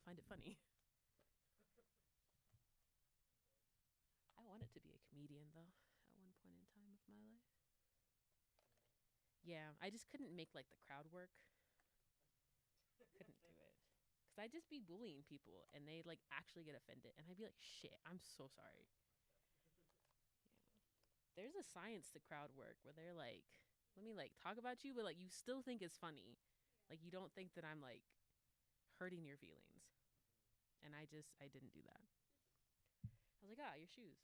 find it funny. I wanted to be a comedian though at one point in time of my life. Yeah, I just couldn't make like the crowd work. Couldn't do it. Cause I'd just be bullying people and they like actually get offended and I'd be like, shit, I'm so sorry. Yeah. There's a science to crowd work where they're like, let me like talk about you, but like you still think it's funny. Like you don't think that I'm like hurting your feelings. And I didn't do that. I was like, your shoes.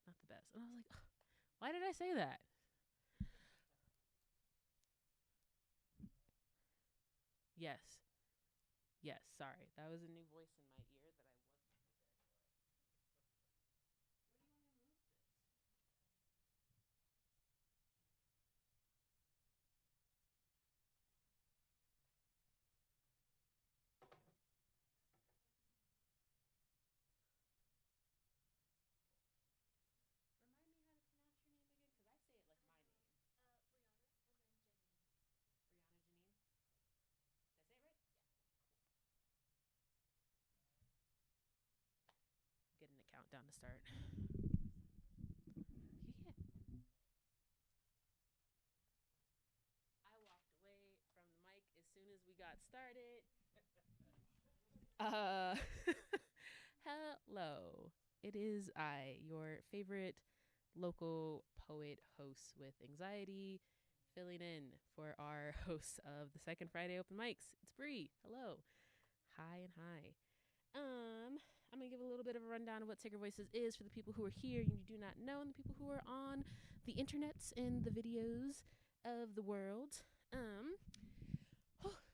Not the best. And I was like, why did I say that? Yes. Yes, sorry. That was a new voice in my ear that I wasn't prepared for. Where do you want to move this? Remind me how to pronounce your name again, because I say it like my name. Brianna Janine. Did I say it right? I'm getting a countdown to start. Yeah. I walked away from the mic as soon as we got started. Hello. It is I, your favorite local poet host with anxiety, filling in for our hosts of the Second Friday Open Mics. It's Bree. Hello. Hi and hi. I'm gonna give a little bit of a rundown of what Sacred Voices is for the people who are here and you do not know, and the people who are on the internets and the videos of the world.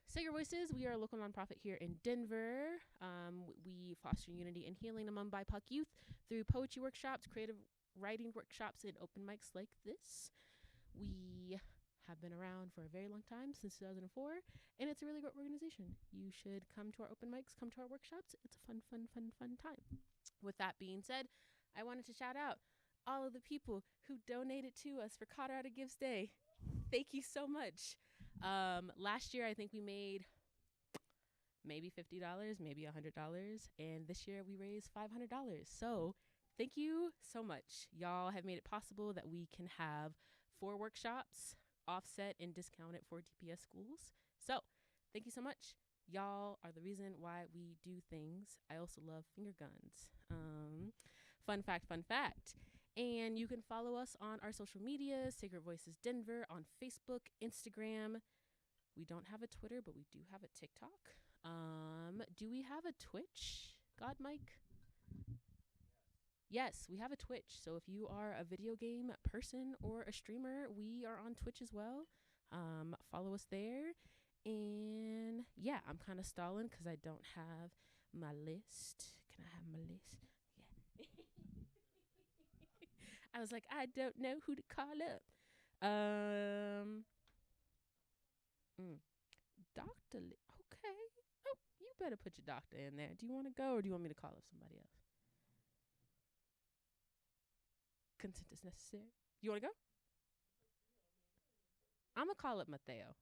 Sacred Voices, we are a local nonprofit here in Denver. We foster unity and healing among BIPOC youth through poetry workshops, creative writing workshops, and open mics like this. We have been around for a very long time, since 2004, and it's a really great organization. You should come to our open mics, come to our workshops. It's a fun time. With that being said, I wanted to shout out all of the people who donated to us for Colorado Gives Day. Thank you so much. Last year, I think we made maybe $50, maybe $100, and this year we raised $500. So thank you so much. Y'all have made it possible that we can have 4 workshops offset and discounted for DPS schools. So thank you so much. Y'all are the reason why we do things. I also love finger guns. Fun fact. And you can follow us on our social media, Sacred Voices Denver, on Facebook, Instagram. We don't have a Twitter, but we do have a TikTok. Do we have a Twitch, God Mike? Yes, we have a Twitch. So if you are a video game person or a streamer, we are on Twitch as well. Follow us there. And yeah, I'm kind of stalling because I don't have my list. Can I have my list? Yeah. I was like, I don't know who to call up. Doctor. Okay. Oh, you better put your doctor in there. Do you want to go or do you want me to call up somebody else? Consent is necessary. You want to go? I'm going to call up Mateo.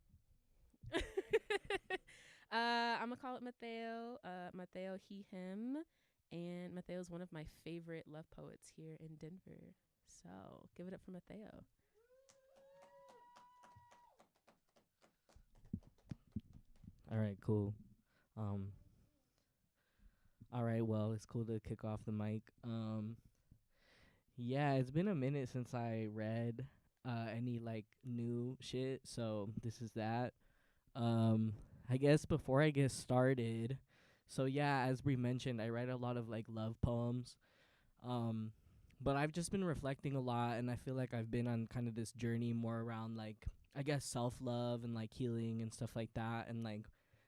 I'm going to call up Mateo. Mateo, he, him. And Mateo's one of my favorite love poets here in Denver. So give it up for Mateo. All right, cool. All right, well, it's cool to kick off the mic. Yeah, it's been a minute since I read any like new shit, so this is that. I guess before I get started, so yeah, as Brie mentioned, I write a lot of like love poems. But I've just been reflecting a lot, and I feel like I've been on kind of this journey more around like I guess self-love and like healing and stuff like that, and like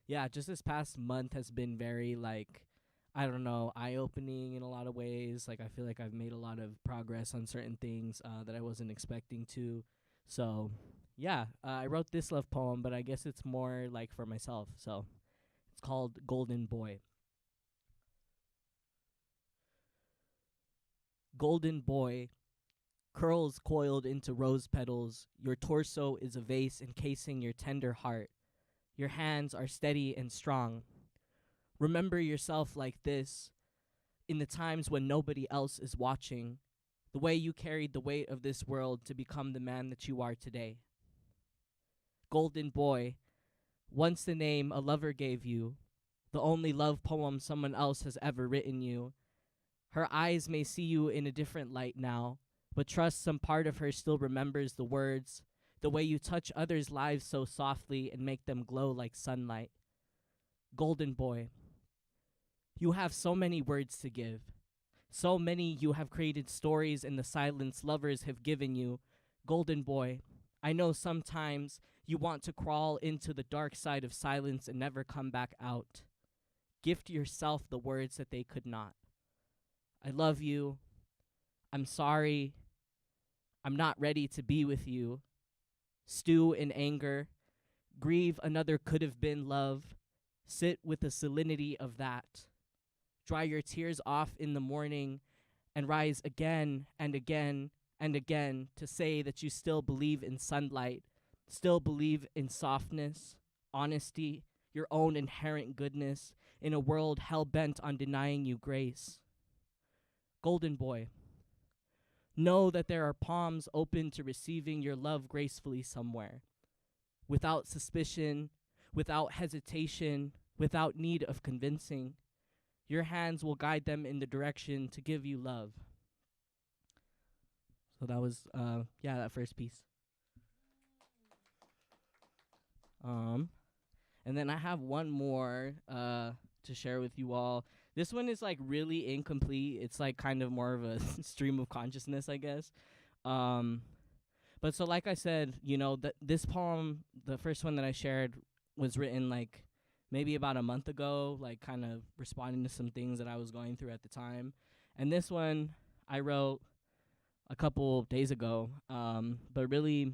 yeah, just this past month has been very like I don't know, eye-opening in a lot of ways. Like I feel like I've made a lot of progress on certain things that I wasn't expecting to. So yeah, I wrote this love poem, but I guess it's more like for myself. So it's called Golden Boy. Golden boy, curls coiled into rose petals, your torso is a vase encasing your tender heart. Your hands are steady and strong. Remember yourself like this in the times when nobody else is watching, the way you carried the weight of this world to become the man that you are today. Golden boy, once the name a lover gave you, the only love poem someone else has ever written you. Her eyes may see you in a different light now, but trust some part of her still remembers the words, the way you touch others' lives so softly and make them glow like sunlight. Golden boy, you have so many words to give. So many you have created stories in the silence lovers have given you. Golden boy, I know sometimes you want to crawl into the dark side of silence and never come back out. Gift yourself the words that they could not. I love you. I'm sorry. I'm not ready to be with you. Stew in anger. Grieve another could have been love. Sit with the salinity of that. Dry your tears off in the morning and rise again and again and again to say that you still believe in sunlight, still believe in softness, honesty, your own inherent goodness in a world hell-bent on denying you grace. Golden boy, know that there are palms open to receiving your love gracefully somewhere, without suspicion, without hesitation, without need of convincing. Your hands will guide them in the direction to give you love. So that was, that first piece. And then I have one more to share with you all. This one is like really incomplete. It's like kind of more of a stream of consciousness, I guess. But so like I said, this poem, the first one that I shared, was written like maybe about a month ago, like kind of responding to some things that I was going through at the time. And this one I wrote a couple days ago. But really,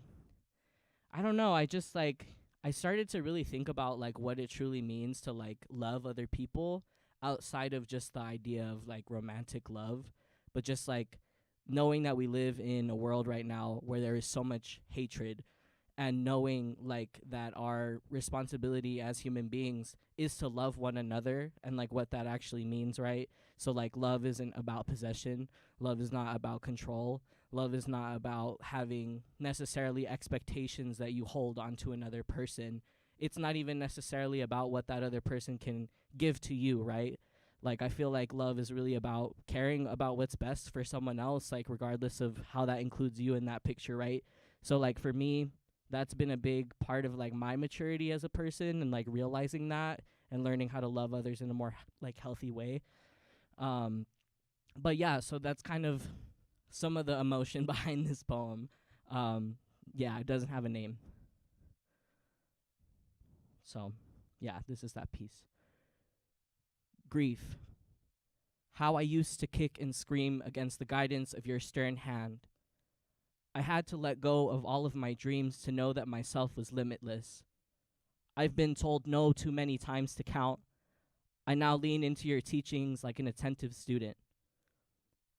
I don't know. I started to really think about like what it truly means to like love other people outside of just the idea of like romantic love, but just like knowing that we live in a world right now where there is so much hatred, and knowing like that our responsibility as human beings is to love one another, and like what that actually means, right? So like love isn't about possession, love is not about control, love is not about having necessarily expectations that you hold onto another person. It's not even necessarily about what that other person can give to you, right? Like I feel like love is really about caring about what's best for someone else, like regardless of how that includes you in that picture, right? So like for me, that's been a big part of like my maturity as a person, and like realizing that and learning how to love others in a more like healthy way. But yeah, so that's kind of some of the emotion behind this poem. It doesn't have a name. So yeah, this is that piece. Grief. How I used to kick and scream against the guidance of your stern hand. I had to let go of all of my dreams to know that myself was limitless. I've been told no too many times to count. I now lean into your teachings like an attentive student.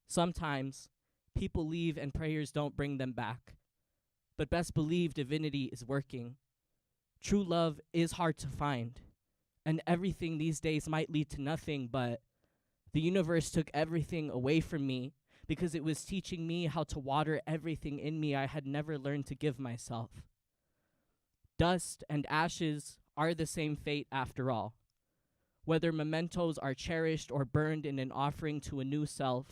Sometimes people leave and prayers don't bring them back, but best believe divinity is working. True love is hard to find, and everything these days might lead to nothing, but the universe took everything away from me because it was teaching me how to water everything in me I had never learned to give myself. Dust and ashes are the same fate after all. Whether mementos are cherished or burned in an offering to a new self,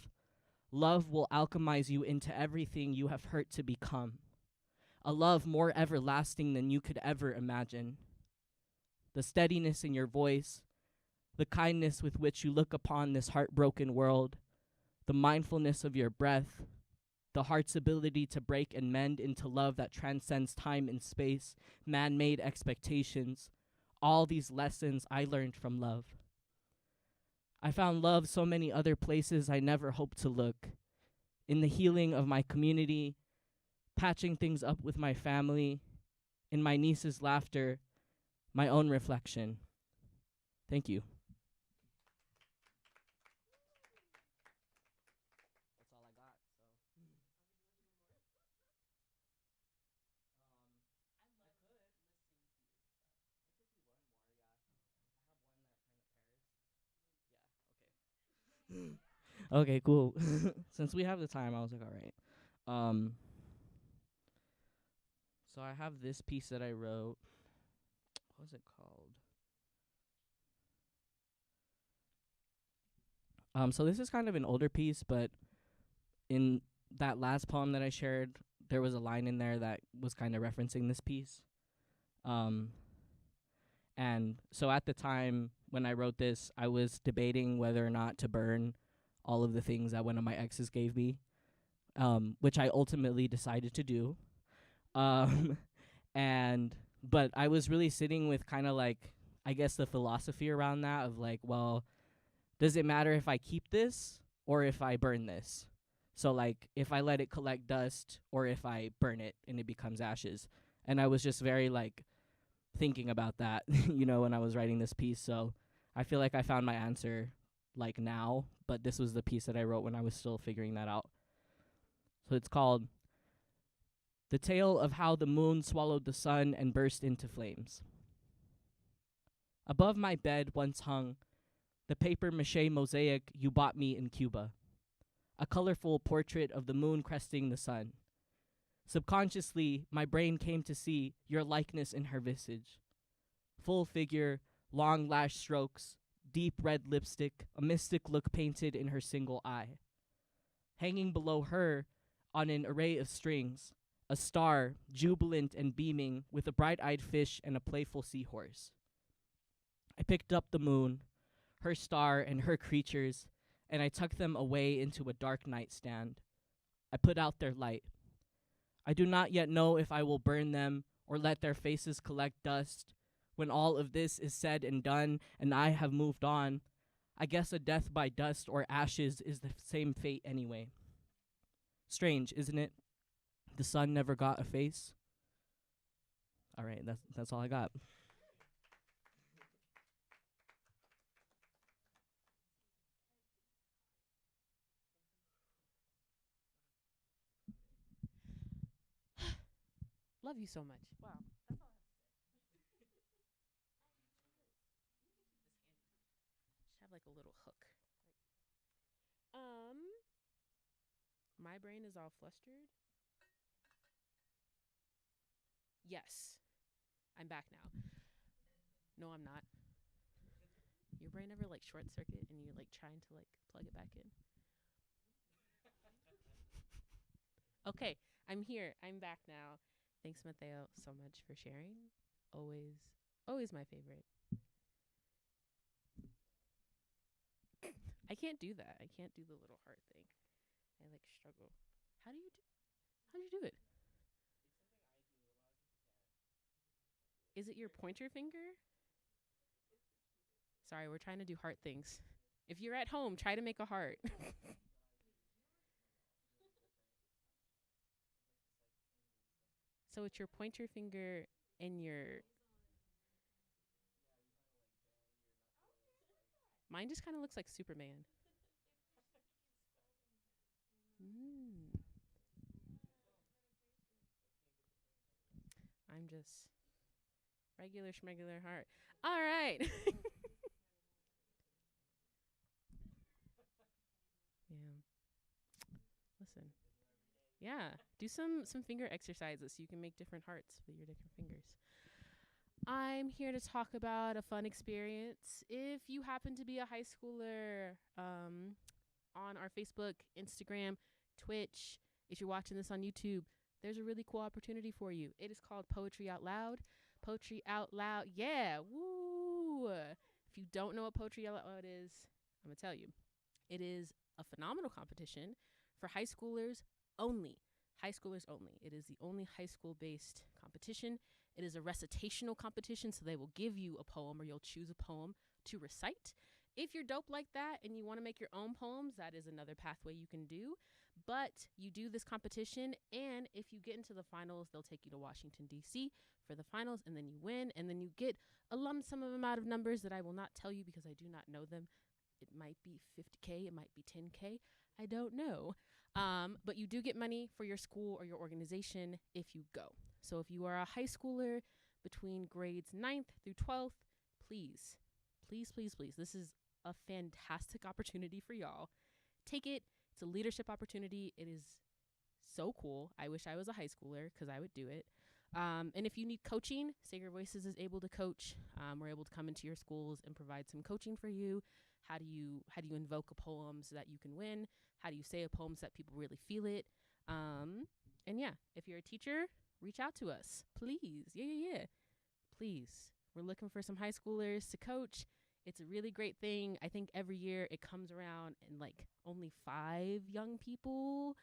love will alchemize you into everything you have hurt to become. A love more everlasting than you could ever imagine. The steadiness in your voice, the kindness with which you look upon this heartbroken world, the mindfulness of your breath, the heart's ability to break and mend into love that transcends time and space, man-made expectations, all these lessons I learned from love. I found love so many other places I never hoped to look. In the healing of my community, patching things up with my family, in my niece's laughter, my own reflection. Thank you. That's all I got. I could listen to your stuff. I could do one more, yeah. I have one that kind of pairs. Okay, cool. Since we have the time, I was like, all right. Um, so I have this piece that I wrote. What was it called? So this is kind of an older piece, but in that last poem that I shared, there was a line in there that was kind of referencing this piece. Um, and so at the time when I wrote this, I was debating whether or not to burn all of the things that one of my exes gave me, which I ultimately decided to do. Um, and but I was really sitting with kind of like, I guess, the philosophy around that of like, well, does it matter if I keep this or if I burn this? So like if I let it collect dust or if I burn it and it becomes ashes. And I was just very like thinking about that, when I was writing this piece. So I feel like I found my answer like now, but this was the piece that I wrote when I was still figuring that out. So it's called The Tale of How the Moon Swallowed the Sun and Burst into Flames. Above my bed once hung the papier-mâché mosaic you bought me in Cuba, a colorful portrait of the moon cresting the sun. Subconsciously, my brain came to see your likeness in her visage. Full figure, long lash strokes, deep red lipstick, a mystic look painted in her single eye. Hanging below her, on an array of strings, a star, jubilant and beaming, with a bright-eyed fish and a playful seahorse. I picked up the moon, her star and her creatures, and I tucked them away into a dark nightstand. I put out their light. I do not yet know if I will burn them or let their faces collect dust. When all of this is said and done and I have moved on, I guess a death by dust or ashes is the same fate anyway. Strange, isn't it? The sun never got a face. All right, that's all I got. Love you so much. Wow. That's all. Just have like a little hook. My brain is all flustered. Yes, I'm back now. No, I'm not. Your brain ever like short circuit and you're like trying to like plug it back in? Okay, I'm here. I'm back now. Thanks, Mateo, so much for sharing. Always my favorite. I can't do that. I can't do the little heart thing. I like struggle. How do you do? How do you do it? Is it your pointer finger? Sorry, we're trying to do heart things. If you're at home, try to make a heart. So it's your pointer finger and your. Mine just kind of looks like Superman. Mm. I'm just regular schmegular heart. All right. Yeah. Listen. Yeah. Do some finger exercises so you can make different hearts with your different fingers. I'm here to talk about a fun experience. If you happen to be a high schooler, on our Facebook, Instagram, Twitch, if you're watching this on YouTube, there's a really cool opportunity for you. It is called Poetry Out Loud. Poetry Out Loud. Yeah. Woo. If you don't know what Poetry Out Loud is, I'm going to tell you. It is a phenomenal competition for high schoolers only. High schoolers only. It is the only high school based competition. It is a recitational competition, so they will give you a poem or you'll choose a poem to recite. If you're dope like that and you want to make your own poems, that is another pathway you can do. But you do this competition, and if you get into the finals, they'll take you to Washington, D.C. for the finals, and then you win, and then you get a lump sum of amount of numbers that I will not tell you because I do not know them. It might be 50K, it might be 10K. I don't know. But you do get money for your school or your organization if you go. So if you are a high schooler between grades 9th through 12th, please, please, please, please, this is a fantastic opportunity for y'all Take it. It's a leadership opportunity. It is so cool. I wish I was a high schooler because I would do it. And if you need coaching, Sacred Voices is able to coach. We're able to come into your schools and provide some coaching for you. How do you invoke a poem so that you can win? How do you say a poem so that people really feel it? And yeah, if you're a teacher, reach out to us, please. Yeah. Please. We're looking for some high schoolers to coach. It's a really great thing. I think every year it comes around and like only 5 young people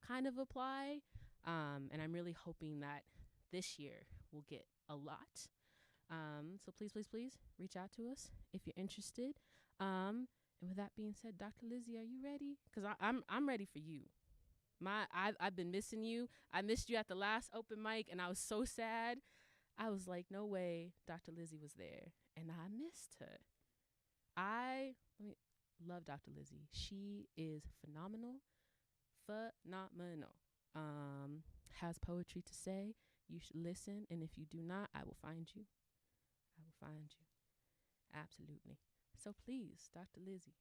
kind of apply. And I'm really hoping that this year we'll get a lot. So please reach out to us if you're interested. And with that being said, Dr. Lizzie, are you ready? Because I'm ready for you. I've been missing you. I missed you at the last open mic, and I was so sad. I was like, no way, Dr. Lizzie was there, and I missed her. I love Dr. Lizzie. She is phenomenal. Has poetry to say. You should listen, and if you do not, I will find you. Absolutely. So please, Dr. Lizzie.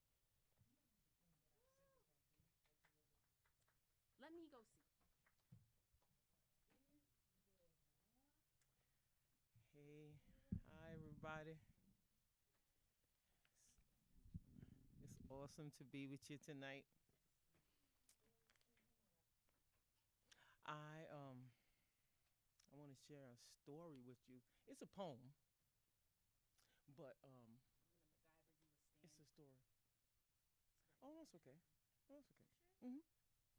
Let me go see. Hey, hi everybody. It's awesome to be with you tonight. I want to share a story with you. It's a poem, but it's a story. Oh, that's okay. That's okay. Mhm.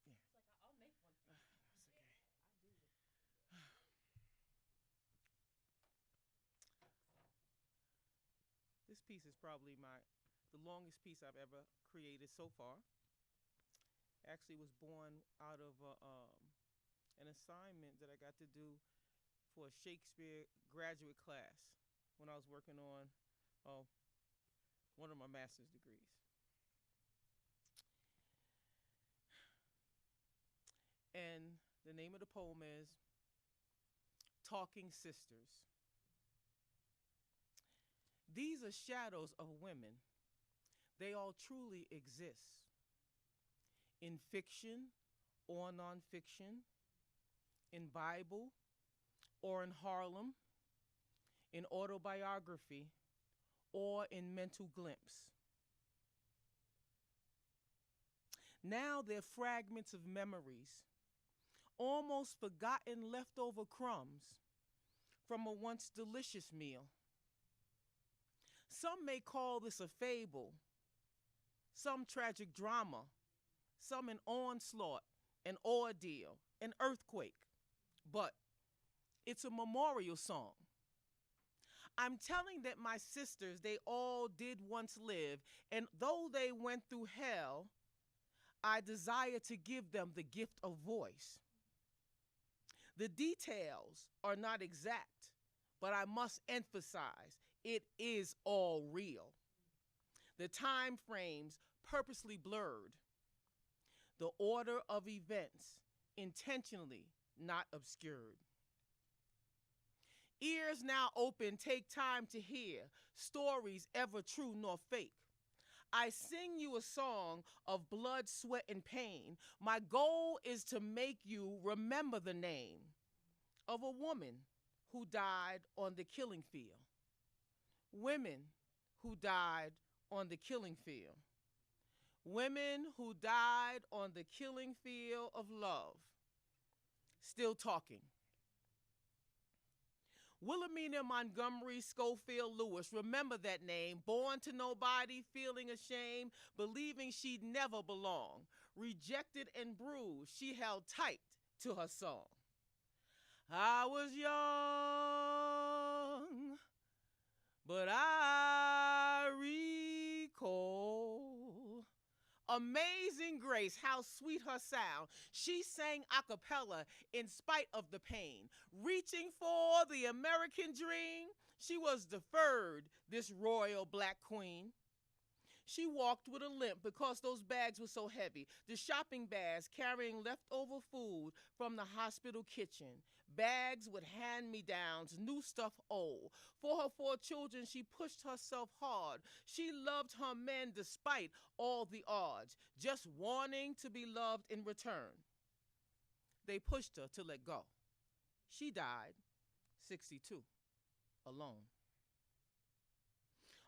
Yeah. It's like I'll make one for you. That's okay. I do it. This piece is probably the longest piece I've ever created so far. Actually, was born out of an assignment that I got to do for a Shakespeare graduate class when I was working on one of my master's degrees. And the name of the poem is Talking Sisters. These are shadows of women. They all truly exist. In fiction or nonfiction, in Bible or in Harlem, in autobiography or in mental glimpse. Now they're fragments of memories, almost forgotten leftover crumbs from a once delicious meal. Some may call this a fable, some tragic drama, some an onslaught, an ordeal, an earthquake. But it's a memorial song. I'm telling that my sisters, they all did once live, and though they went through hell, I desire to give them the gift of voice. The details are not exact, but I must emphasize it is all real. The time frames purposely blurred. The order of events intentionally not obscured. Ears now open, take time to hear stories ever true nor fake. I sing you a song of blood, sweat, and pain. My goal is to make you remember the name of a woman who died on the killing field. Women who died on the killing field. Women who died on the killing field of love. Still talking. Wilhelmina Montgomery Schofield Lewis, remember that name. Born to nobody, feeling ashamed, believing she'd never belong. Rejected and bruised, she held tight to her song. I was young, but I recall. Amazing Grace, how sweet her sound. She sang a cappella in spite of the pain. Reaching for the American dream, she was deferred, this royal black queen. She walked with a limp because those bags were so heavy. The shopping bags carrying leftover food from the hospital kitchen. Bags with hand-me-downs, new stuff old. For her 4 children, she pushed herself hard. She loved her men despite all the odds, just wanting to be loved in return. They pushed her to let go. She died, 62, alone.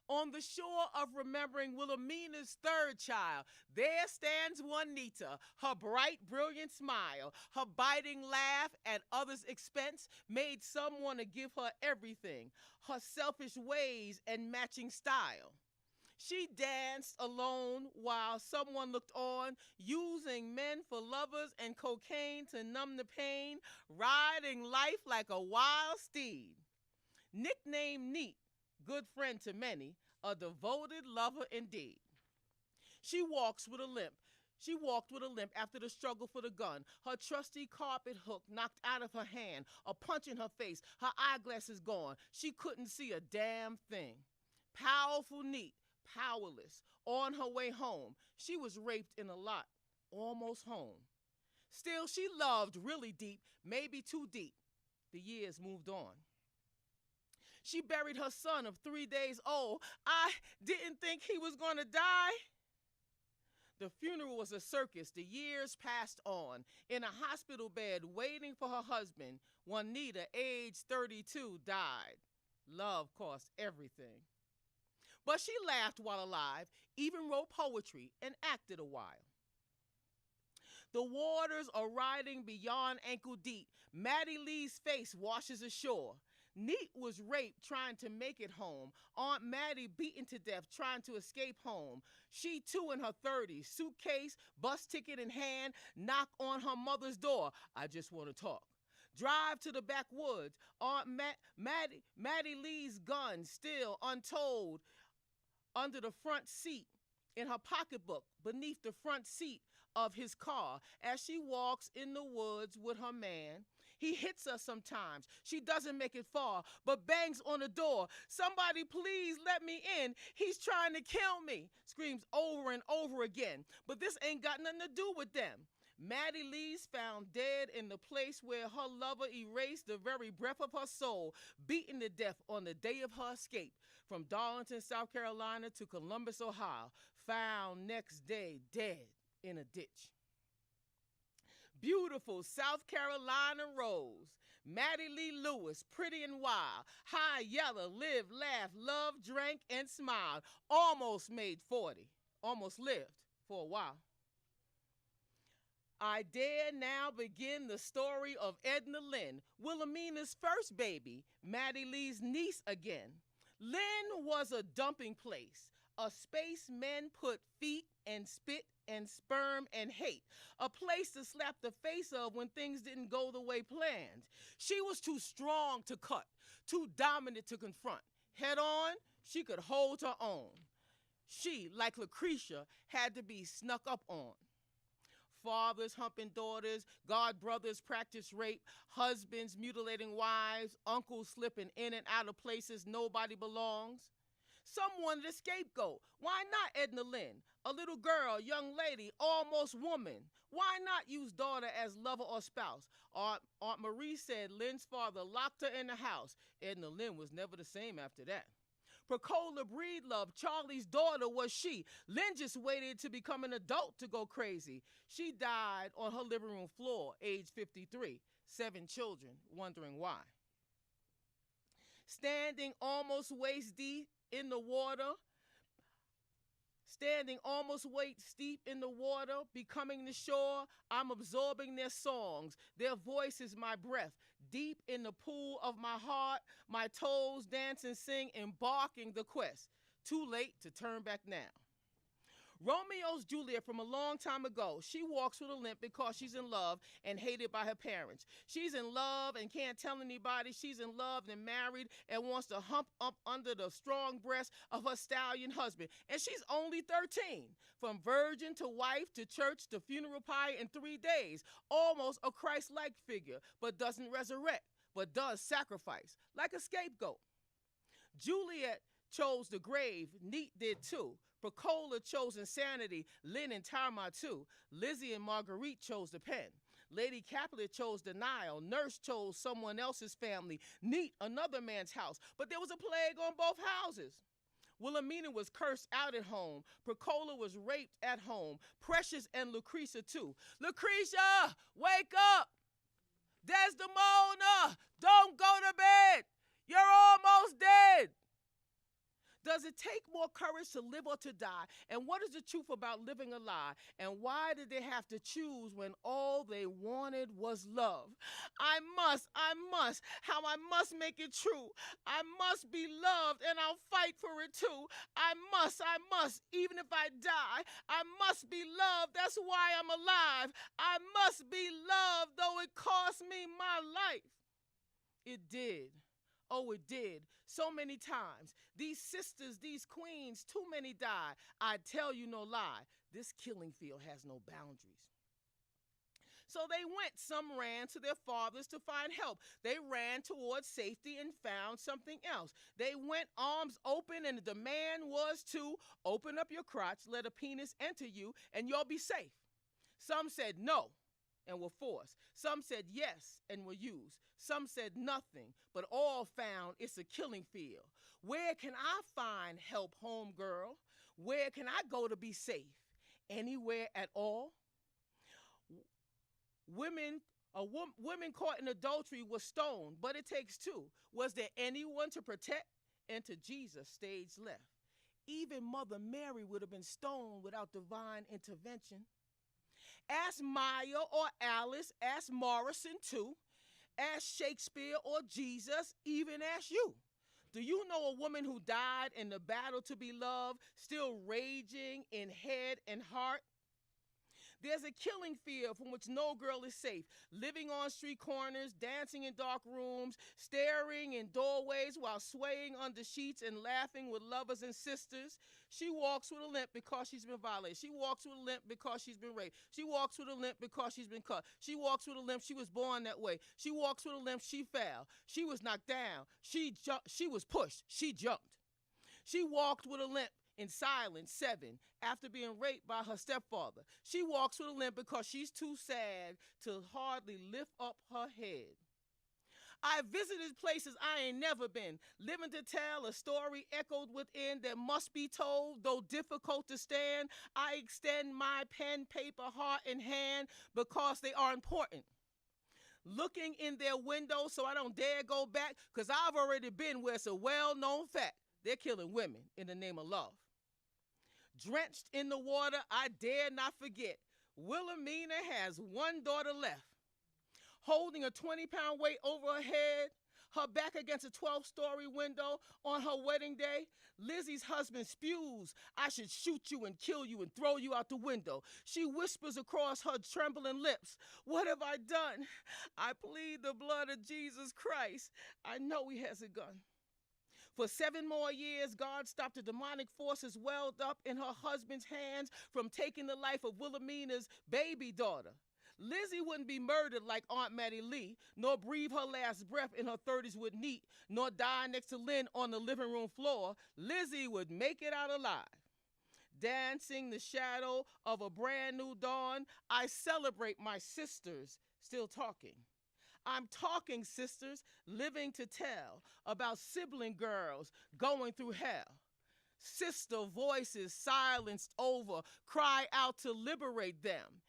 On the shore of remembering Wilhelmina's 3rd child, there stands Juanita, her bright, brilliant smile, her biting laugh at others' expense made someone to give her everything, her selfish ways and matching style. She danced alone while someone looked on, using men for lovers and cocaine to numb the pain, riding life like a wild steed. Nicknamed Neat, good friend to many, a devoted lover indeed. She walks with a limp. She walked with a limp after the struggle for the gun. Her trusty carpet hook knocked out of her hand, a punch in her face, her eyeglasses gone. She couldn't see a damn thing. Powerful Neat, powerless, on her way home. She was raped in a lot, almost home. Still, she loved really deep, maybe too deep. The years moved on. She buried her son of 3 days old. I didn't think he was going to die. The funeral was a circus. The years passed on. In a hospital bed waiting for her husband, Juanita, age 32, died. Love cost everything. But she laughed while alive, even wrote poetry, and acted a while. The waters are riding beyond ankle deep. Maddie Lee's face washes ashore. Neat was raped trying to make it home. Aunt Maddie beaten to death trying to escape home. She too in her 30s, suitcase, bus ticket in hand, knock on her mother's door. I just want to talk. Drive to the backwoods. Aunt Maddie Lee's gun still untold under the front seat in her pocketbook beneath the front seat of his car as she walks in the woods with her man. He hits her sometimes. She doesn't make it far, but bangs on the door. Somebody please let me in. He's trying to kill me, screams over and over again. But this ain't got nothing to do with them. Maddie Lee's found dead in the place where her lover erased the very breath of her soul, beaten to death on the day of her escape. From Darlington, South Carolina to Columbus, Ohio, found next day dead in a ditch. Beautiful South Carolina rose. Maddie Lee Lewis, pretty and wild. High yellow, lived, laughed, loved, drank, and smiled. Almost made 40. Almost lived for a while. I dare now begin the story of Edna Lynn, Wilhelmina's first baby, Maddie Lee's niece again. Lynn was a dumping place, a space men put feet and spit and sperm and hate, a place to slap the face of when things didn't go the way planned. She was too strong to cut, too dominant to confront. Head on, she could hold her own. She, like Lucretia, had to be snuck up on. Fathers humping daughters, god brothers practice rape, husbands mutilating wives, uncles slipping in and out of places nobody belongs. Someone the scapegoat. Why not Edna Lynn? A little girl, young lady, almost woman. Why not use daughter as lover or spouse? Aunt Marie said Lynn's father locked her in the house. Edna Lynn was never the same after that. Percola Breedlove, Charlie's daughter was she. Lynn just waited to become an adult to go crazy. She died on her living room floor, age 53. 7 children, wondering why. Standing almost waist deep in the water, becoming the shore, I'm absorbing their songs. Their voice is my breath. Deep in the pool of my heart, my toes dance and sing, embarking the quest. Too late to turn back now. Romeo's Juliet from a long time ago. She walks with a limp because she's in love and hated by her parents. She's in love and can't tell anybody. She's in love and married and wants to hump up under the strong breast of her stallion husband. And she's only 13. From virgin to wife to church to funeral pyre in 3 days. Almost a Christ-like figure, but doesn't resurrect, but does sacrifice, like a scapegoat. Juliet chose the grave. Neat did too. Pecola chose insanity, Lynn and Tarma too. Lizzie and Marguerite chose the pen. Lady Capulet chose denial. Nurse chose someone else's family. Neat, another man's house. But there was a plague on both houses. Wilhelmina was cursed out at home. Pecola was raped at home. Precious and Lucretia too. Lucretia, wake up! Desdemona, don't go to bed! You're almost dead! Does it take more courage to live or to die? And what is the truth about living a lie? And why did they have to choose when all they wanted was love? I must, how I must make it true. I must be loved and I'll fight for it too. I must, even if I die, I must be loved. That's why I'm alive. I must be loved, though it cost me my life. It did. Oh, it did. So many times. These sisters, these queens, too many died. I tell you no lie. This killing field has no boundaries. So they went. Some ran to their fathers to find help. They ran towards safety and found something else. They went arms open, and the demand was to open up your crotch, let a penis enter you, and you'll be safe. Some said no and were forced. Some said yes and were used. Some said nothing, but all found it's a killing field. Where can I find help, homegirl? Where can I go to be safe? Anywhere at all? Women caught in adultery were stoned, but it takes two. Was there anyone to protect? And to Jesus, stage left. Even Mother Mary would have been stoned without divine intervention. Ask Maya or Alice, ask Morrison too, ask Shakespeare or Jesus, even ask you. Do you know a woman who died in the battle to be loved, still raging in head and heart? There's a killing field from which no girl is safe, living on street corners, dancing in dark rooms, staring in doorways while swaying under sheets and laughing with lovers and sisters. She walks with a limp because she's been violated. She walks with a limp because she's been raped. She walks with a limp because she's been cut. She walks with a limp. She was born that way. She walks with a limp. She fell. She was knocked down. She was pushed. She jumped. She walked with a limp in silence, 7, after being raped by her stepfather. She walks with a limp because she's too sad to hardly lift up her head. I visited places I ain't never been, living to tell a story echoed within that must be told, though difficult to stand. I extend my pen, paper, heart, and hand because they are important. Looking in their windows so I don't dare go back, because I've already been where it's a well-known fact. They're killing women in the name of love. Drenched in the water, I dare not forget. Wilhelmina has one daughter left. Holding a 20-pound weight over her head, her back against a 12-story window on her wedding day, Lizzie's husband spews, I should shoot you and kill you and throw you out the window. She whispers across her trembling lips, what have I done? I plead the blood of Jesus Christ. I know he has a gun. For 7 more years, God stopped the demonic forces welled up in her husband's hands from taking the life of Wilhelmina's baby daughter. Lizzie wouldn't be murdered like Aunt Mattie Lee, nor breathe her last breath in her 30s with Neat, nor die next to Lynn on the living room floor. Lizzie would make it out alive. Dancing the shadow of a brand new dawn, I celebrate my sisters still talking. I'm talking, sisters, living to tell about sibling girls going through hell. Sister voices silenced over, cry out to liberate them.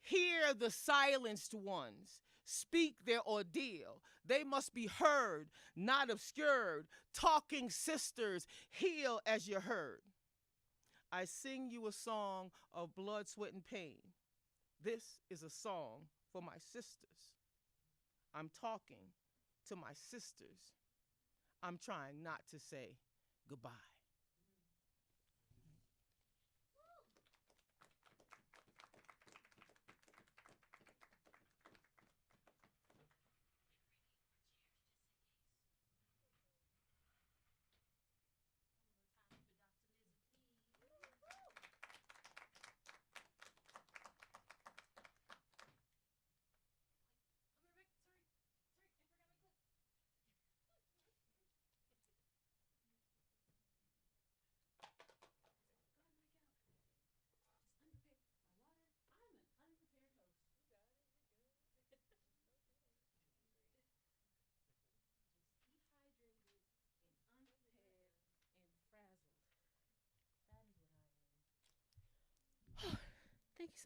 Hear the silenced ones speak their ordeal. They must be heard, not obscured. Talking sisters, heal as you heard. I sing you a song of blood, sweat, and pain. This is a song for my sisters. I'm talking to my sisters. I'm trying not to say goodbye.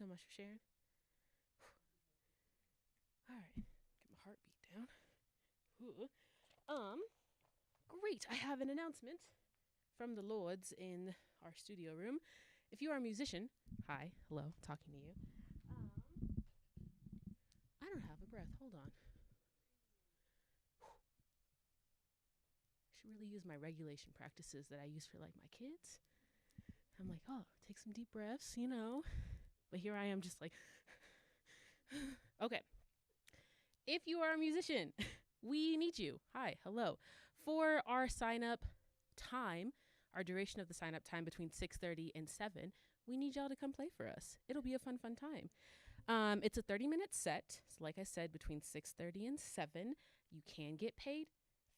so much for sharing. All right, get my heartbeat down. Ooh. Great. I have an announcement from the Lords in our studio room. If you are a musician, hi, hello, talking to you. I don't have a breath. Hold on. I should really use my regulation practices that I use for like my kids. I'm like, oh, take some deep breaths, you know. But here I am just like, okay. If you are a musician, we need you. Hi, hello. For our sign up time, our duration of the sign up time between 6:30 and 7, we need y'all to come play for us. It'll be a fun time. It's a 30-minute set. So like I said, between 6:30 and 7, you can get paid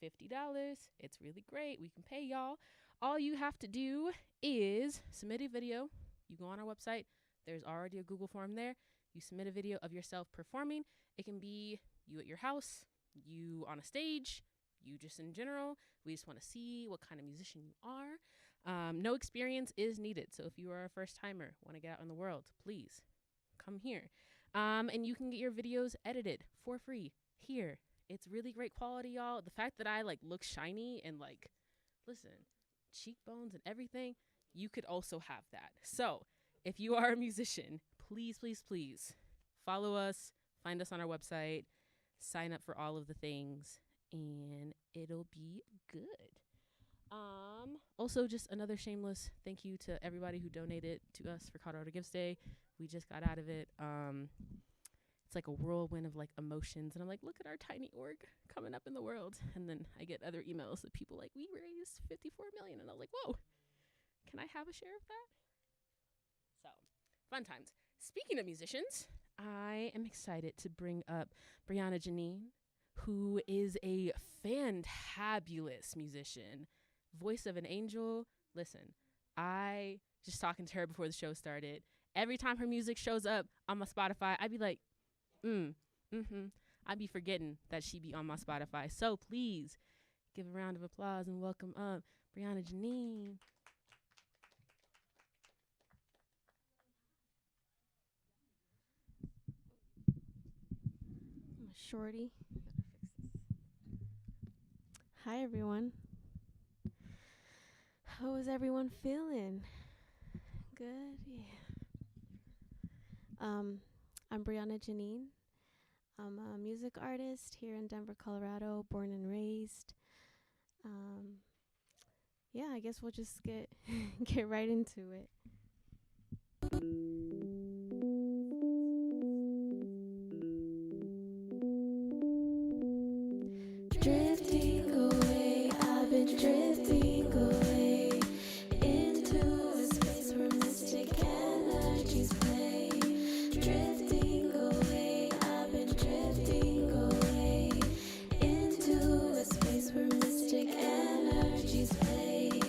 $50. It's really great. We can pay y'all. All you have to do is submit a video. You go on our website. There's already a Google form there. You submit a video of yourself performing. It can be you at your house, you on a stage, you just in general. We just want to see what kind of musician you are. No experience is needed. So if you are a first timer, want to get out in the world, please come here. And you can get your videos edited for free here. It's really great quality, y'all. The fact that I like look shiny and like, listen, cheekbones and everything, you could also have that. So if you are a musician, please, please, please follow us, find us on our website, sign up for all of the things, and it'll be good. Also, just another shameless thank you to everybody who donated to us for Colorado Gives Day. We just got out of it. It's like a whirlwind of like emotions, and I'm like, look at our tiny org coming up in the world. And then I get other emails that people like, we raised 54 million, and I was like, whoa, can I have a share of that? So fun times. Speaking of musicians, I am excited to bring up Brianna Janine, who is a fantabulous musician, voice of an angel. Listen, I just talking to her before the show started. Every time her music shows up on my Spotify, I'd be like, I'd be forgetting that she be on my Spotify. So please give a round of applause and welcome up Brianna Janine. I'm a shorty. Hi everyone. How is everyone feeling? Good, yeah. I'm Brianna Janine. I'm a music artist here in Denver, Colorado, born and raised. Yeah, I guess we'll just get get right into it. Drifting away, I've been drifting away into a space where mystic energies play. Drifting away, I've been drifting away into a space where mystic energies play.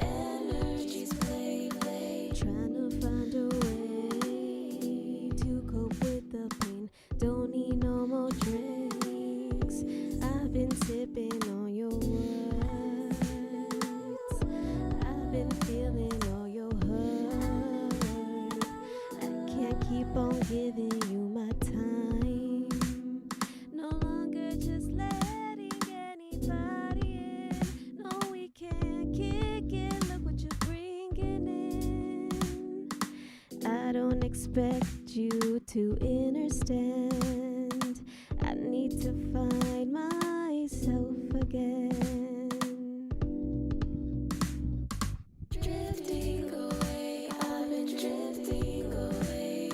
Energies play, play. Trying to find a way to cope with the pain. Don't need no more drinks. I've been sipping on your words. I've been feeling all your hurt. I can't keep on giving you my time. No longer just letting anybody in. No, we can't kick it. Look what you're bringing in. I don't expect you to understand. I need to find myself again. Drifting away, I've been drifting away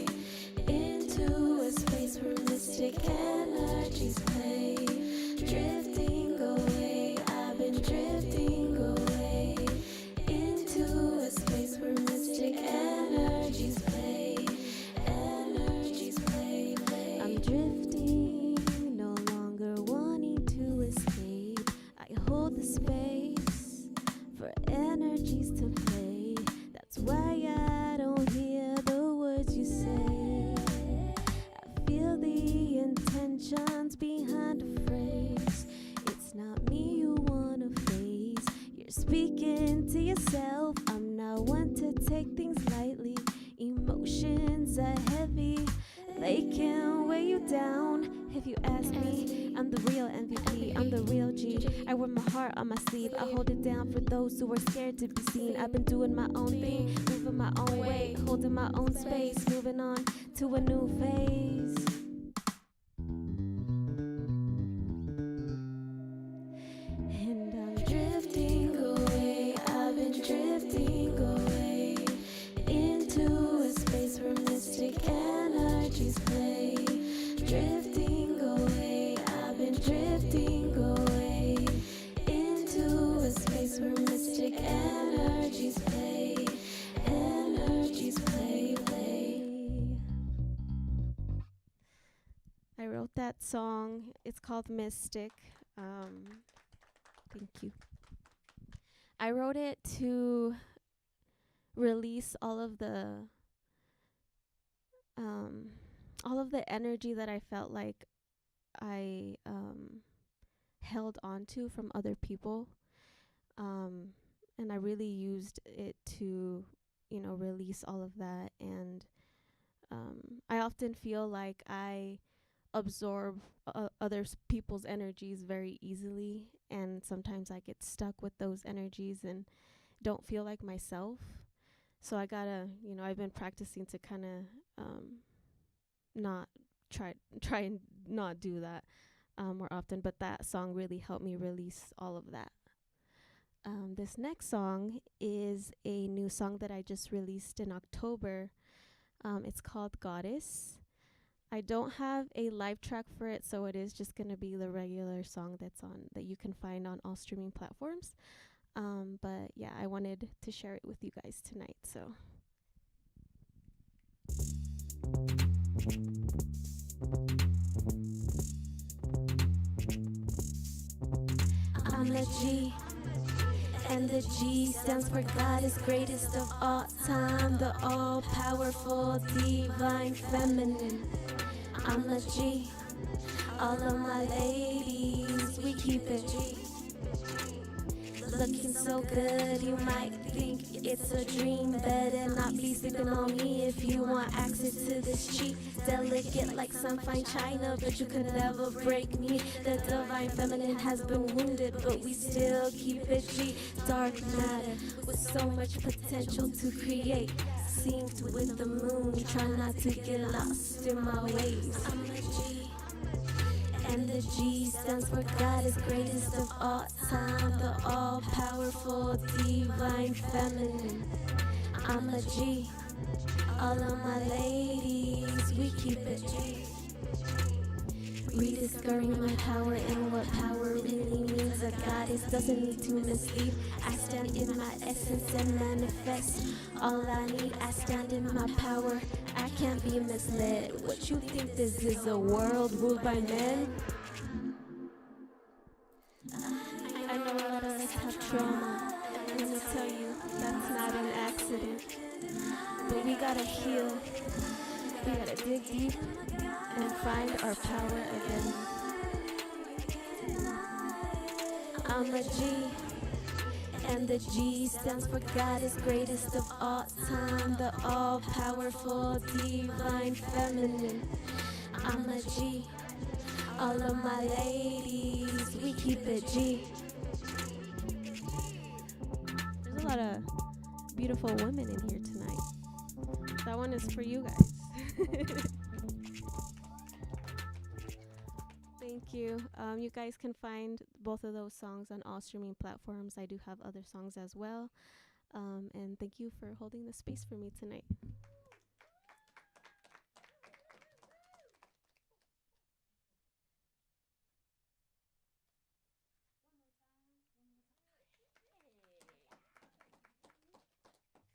into a space where mystic energies play. Drifting away, I've been drifting away into a space where mystic energies play. Energies play, play. I'm drifting, no longer wanting to escape. I hold the space for energies to play. That's why I don't hear the words you say. I feel the intentions behind a phrase. It's not me you wanna face. You're speaking to yourself. I'm not one to take things lightly. Emotions are heavy. They can weigh you down if you ask me. I'm the real MVP, I'm the real G. I wear my heart on my sleeve, I hold it down for those who are scared to be seen. I've been doing my own thing, moving my own way, holding my own space, moving on to a new phase. And I'm drifting away, I've been drifting away into a space where mystic energies play. Drifting away, I've been drifting away into a space where mystic energies play. Energies play, play. I wrote that song. It's called Mystic. Thank you. I wrote it to release all of the energy that I felt like I held on to from other people. And I really used it to, release all of that. And I often feel like I absorb other people's energies very easily, and sometimes I get stuck with those energies and don't feel like myself. So I gotta, I've been practicing to kind of not try and not do that more often, but that song really helped me release all of that. This next song is a new song that I just released in October. It's called Goddess. I don't have a live track for it, so it is just going to be the regular song that you can find on all streaming platforms. But yeah, I wanted to share it with you guys tonight, so. I'm a G, and the G stands for God is greatest of all time, the all-powerful, divine feminine. I'm a G, all of my ladies, we keep it G. Looking so good, you might think it's a dream. Better not be sleeping on me if you want access to this cheap. Delicate like some fine china, but you could never break me. The divine feminine has been wounded, but we still keep it G. Dark matter with so much potential to create. Synced with the moon, try not to get lost in my ways. I'm a G, and the G stands for God is greatest of all time, the all-powerful, divine feminine. I'm a G, all of my ladies, we keep it G. Rediscovering my power and what power really means. A goddess doesn't need to mislead. I stand in my essence and manifest all I need. I stand in my power, I can't be misled. What you think this is, a world ruled by men? I know a lot of us have trauma, and let me tell you, that's not an accident. But we gotta heal, we gotta dig deep and find our power again. I'm a G, and the G stands for God is greatest of all time, the all-powerful, divine feminine. I'm a G, all of my ladies, we keep it G. There's a lot of beautiful women in here tonight. That one is for you guys. Thank you. You guys can find both of those songs on all streaming platforms. I do have other songs as well. And thank you for holding the space for me tonight. I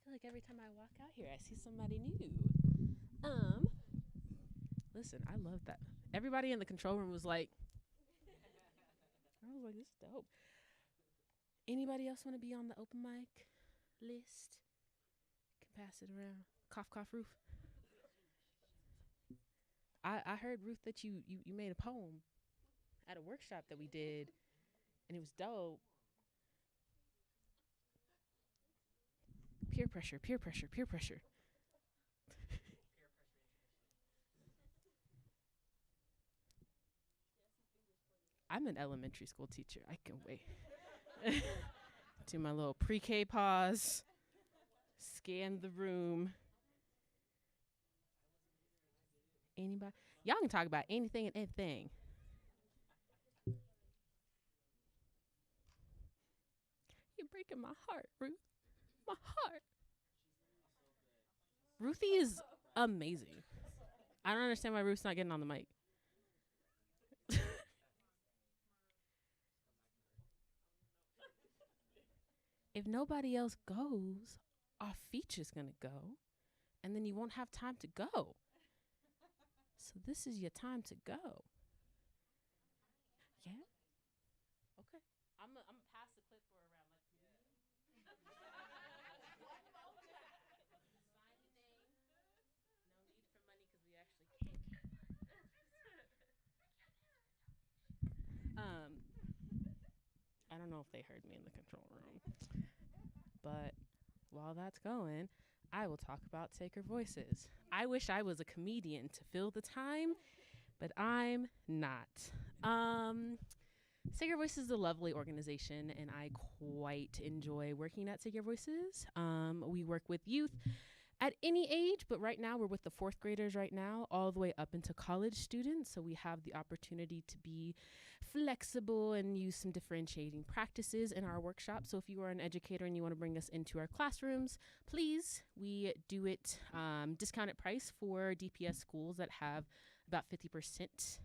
feel like every time I walk out here, I see somebody new. Listen, I love that. Everybody in the control room was like, I was like, this is dope. Anybody else want to be on the open mic list? Can pass it around. Cough, cough, Ruth. I heard, Ruth, that you made a poem at a workshop that we did, and it was dope. Peer pressure, peer pressure, peer pressure. I'm an elementary school teacher. I can wait. Do my little pre-K pause. Scan the room. Anybody? Y'all can talk about anything and everything. You're breaking my heart, Ruth. My heart. Ruthie is amazing. I don't understand why Ruth's not getting on the mic. If nobody else goes, our feature's gonna go, and then you won't have time to go. So this is your time to go. Yeah? Okay. I'm gonna pass the clipboard around like sign your name. No need for money because we actually can't. I don't know if they heard me in the control room. But while that's going, I will talk about Sacred Voices. I wish I was a comedian to fill the time, but I'm not. Sacred Voices is a lovely organization, and I quite enjoy working at Sacred Voices. We work with youth at any age, but right now we're with the fourth graders right now, all the way up into college students. So we have the opportunity to be flexible and use some differentiating practices in our workshop. So if you are an educator and you want to bring us into our classrooms, please, we do it discounted price for DPS schools that have about 50%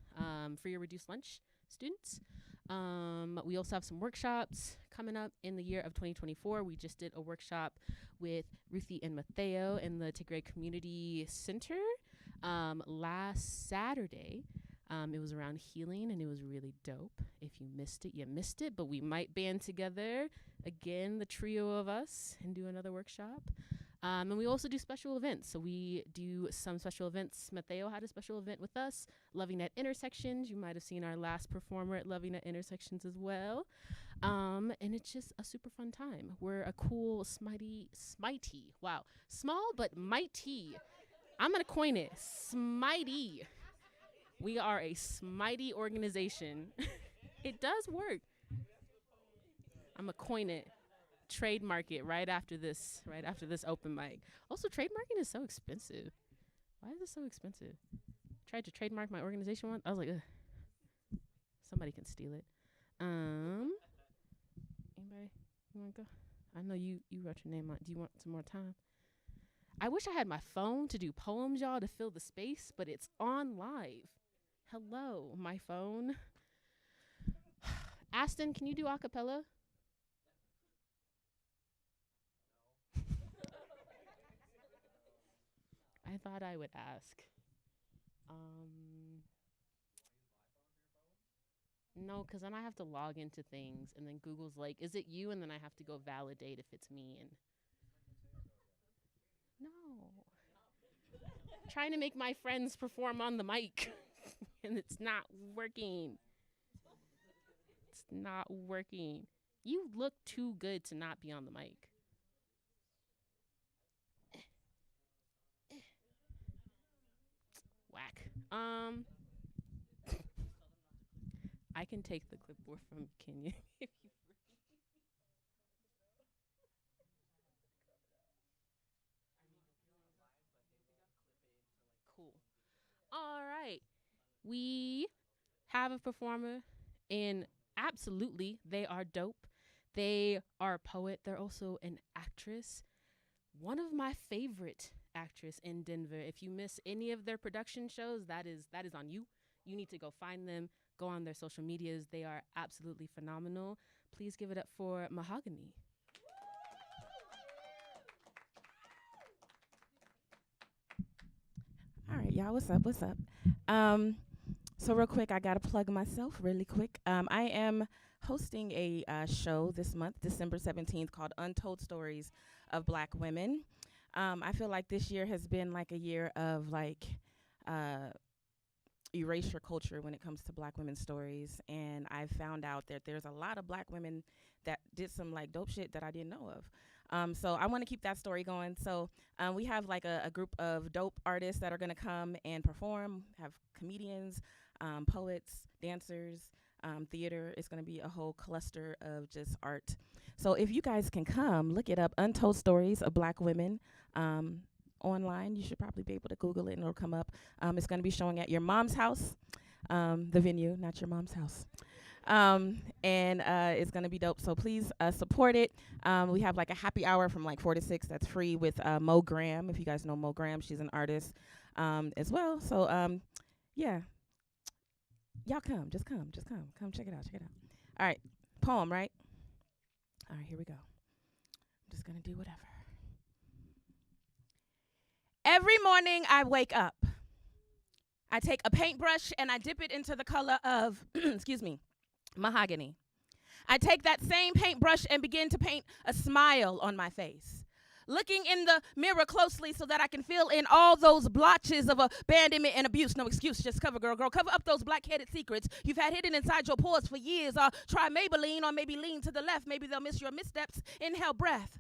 free or reduced lunch students. We also have some workshops coming up in the year of 2024. We just did a workshop with Ruthie and Matteo in the Tigray Community Center last Saturday. It was around healing, and it was really dope. If you missed it, you missed it, but we might band together again, the trio of us, and do another workshop. And we also do special events. So we do some special events. Matteo had a special event with us, Loving at Intersections. You might have seen our last performer at Loving at Intersections as well. And it's just a super fun time. We're a cool, smitey, wow, small but mighty. I'm going to coin it, smitey. We are a smitey organization. It does work. I'm going to coin it. Trademark it right after this open mic. Also, trademarking is so expensive. Why is it so expensive? Tried to trademark my organization once. I was like, ugh. Somebody can steal it. Anybody? You want to go? I know you wrote your name on. Do you want some more time? I wish I had my phone to do poems, y'all, to fill the space, but it's on live. Hello, my phone. Aston, can you do a cappella? I thought I would ask. No, because then I have to log into things, and then Google's like, is it you? And then I have to go validate if it's me. And no. Trying to make my friends perform on the mic, and it's not working. It's not working. You look too good to not be on the mic. Whack. I can take the clipboard from Kenya if you cool. All right. We have a performer, and absolutely they are dope. They are a poet. They're also an actress. One of my favorite actress in Denver. If you miss any of their production shows, that is on you. You need to go find them. Go on their social medias. They are absolutely phenomenal. Please give it up for Mahogany. All right, y'all, what's up? So real quick, I gotta plug myself really quick. I am hosting a show this month, December 17th, called Untold Stories of Black Women. I feel like this year has been like a year of erasure culture when it comes to Black women's stories, and I found out that there's a lot of Black women that did some like dope shit that I didn't know of. So I want to keep that story going. So we have like a group of dope artists that are going to come and perform, have comedians, poets, dancers, theater. It's going to be a whole cluster of just art. So if you guys can come, look it up, Untold Stories of Black Women. Online, you should probably be able to Google it and it'll come up. It's going to be showing at your mom's house, the venue, not your mom's house. And it's going to be dope. So please support it. We have like a happy hour from like 4 to 6 that's free with Mo Graham. If you guys know Mo Graham, she's an artist as well. So yeah, y'all come, just come. Come check it out. All right, poem, right? All right, here we go. I'm just going to do whatever. Every morning I wake up. I take a paintbrush and I dip it into the color of, excuse me, mahogany. I take that same paintbrush and begin to paint a smile on my face, looking in the mirror closely so that I can fill in all those blotches of abandonment and abuse. No excuse, just cover, girl. Cover up those black-headed secrets you've had hidden inside your pores for years. Try Maybelline or maybe lean to the left. Maybe they'll miss your missteps. Inhale, breath.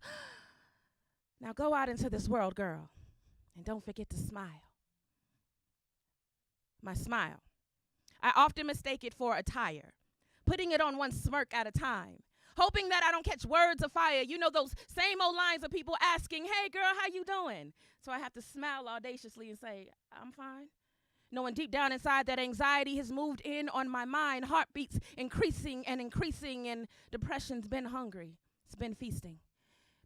Now go out into this world, girl, and don't forget to smile. My smile. I often mistake it for attire, putting it on one smirk at a time, hoping that I don't catch words of fire. You know those same old lines of people asking, hey, girl, how you doing? So I have to smile audaciously and say, I'm fine. Knowing deep down inside that anxiety has moved in on my mind, heartbeats increasing, and depression's been hungry. It's been feasting.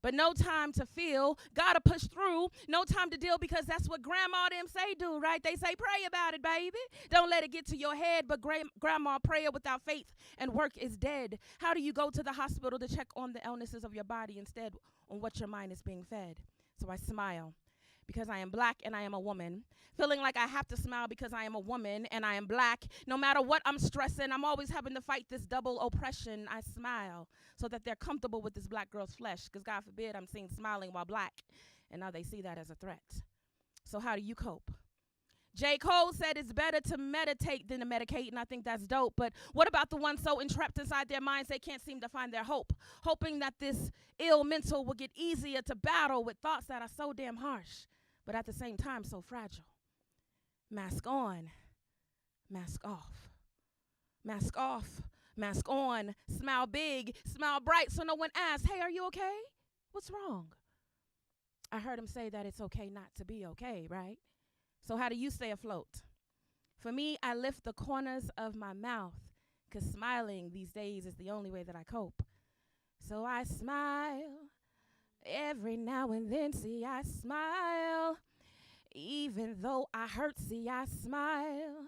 But no time to feel, gotta push through, no time to deal because that's what grandma them say do, right? They say pray about it, baby. Don't let it get to your head, but grandma, prayer without faith and work is dead. How do you go to the hospital to check on the illnesses of your body instead on what your mind is being fed? So I smile because I am black and I am a woman, feeling like I have to smile because I am a woman and I am black. No matter what I'm stressing, I'm always having to fight this double oppression. I smile so that they're comfortable with this black girl's flesh, because God forbid I'm seen smiling while black, and now they see that as a threat. So how do you cope? J. Cole said it's better to meditate than to medicate, and I think that's dope. But what about the ones so entrapped inside their minds they can't seem to find their hope, hoping that this ill mental will get easier to battle with thoughts that are so damn harsh, but at the same time so fragile? Mask on, mask off. Mask off, mask on, smile big, smile bright so no one asks, hey, are you okay? What's wrong? I heard him say that it's okay not to be okay, right? So how do you stay afloat? For me, I lift the corners of my mouth, because smiling these days is the only way that I cope. So I smile every now and then, see, I smile. Even though I hurt, see, I smile.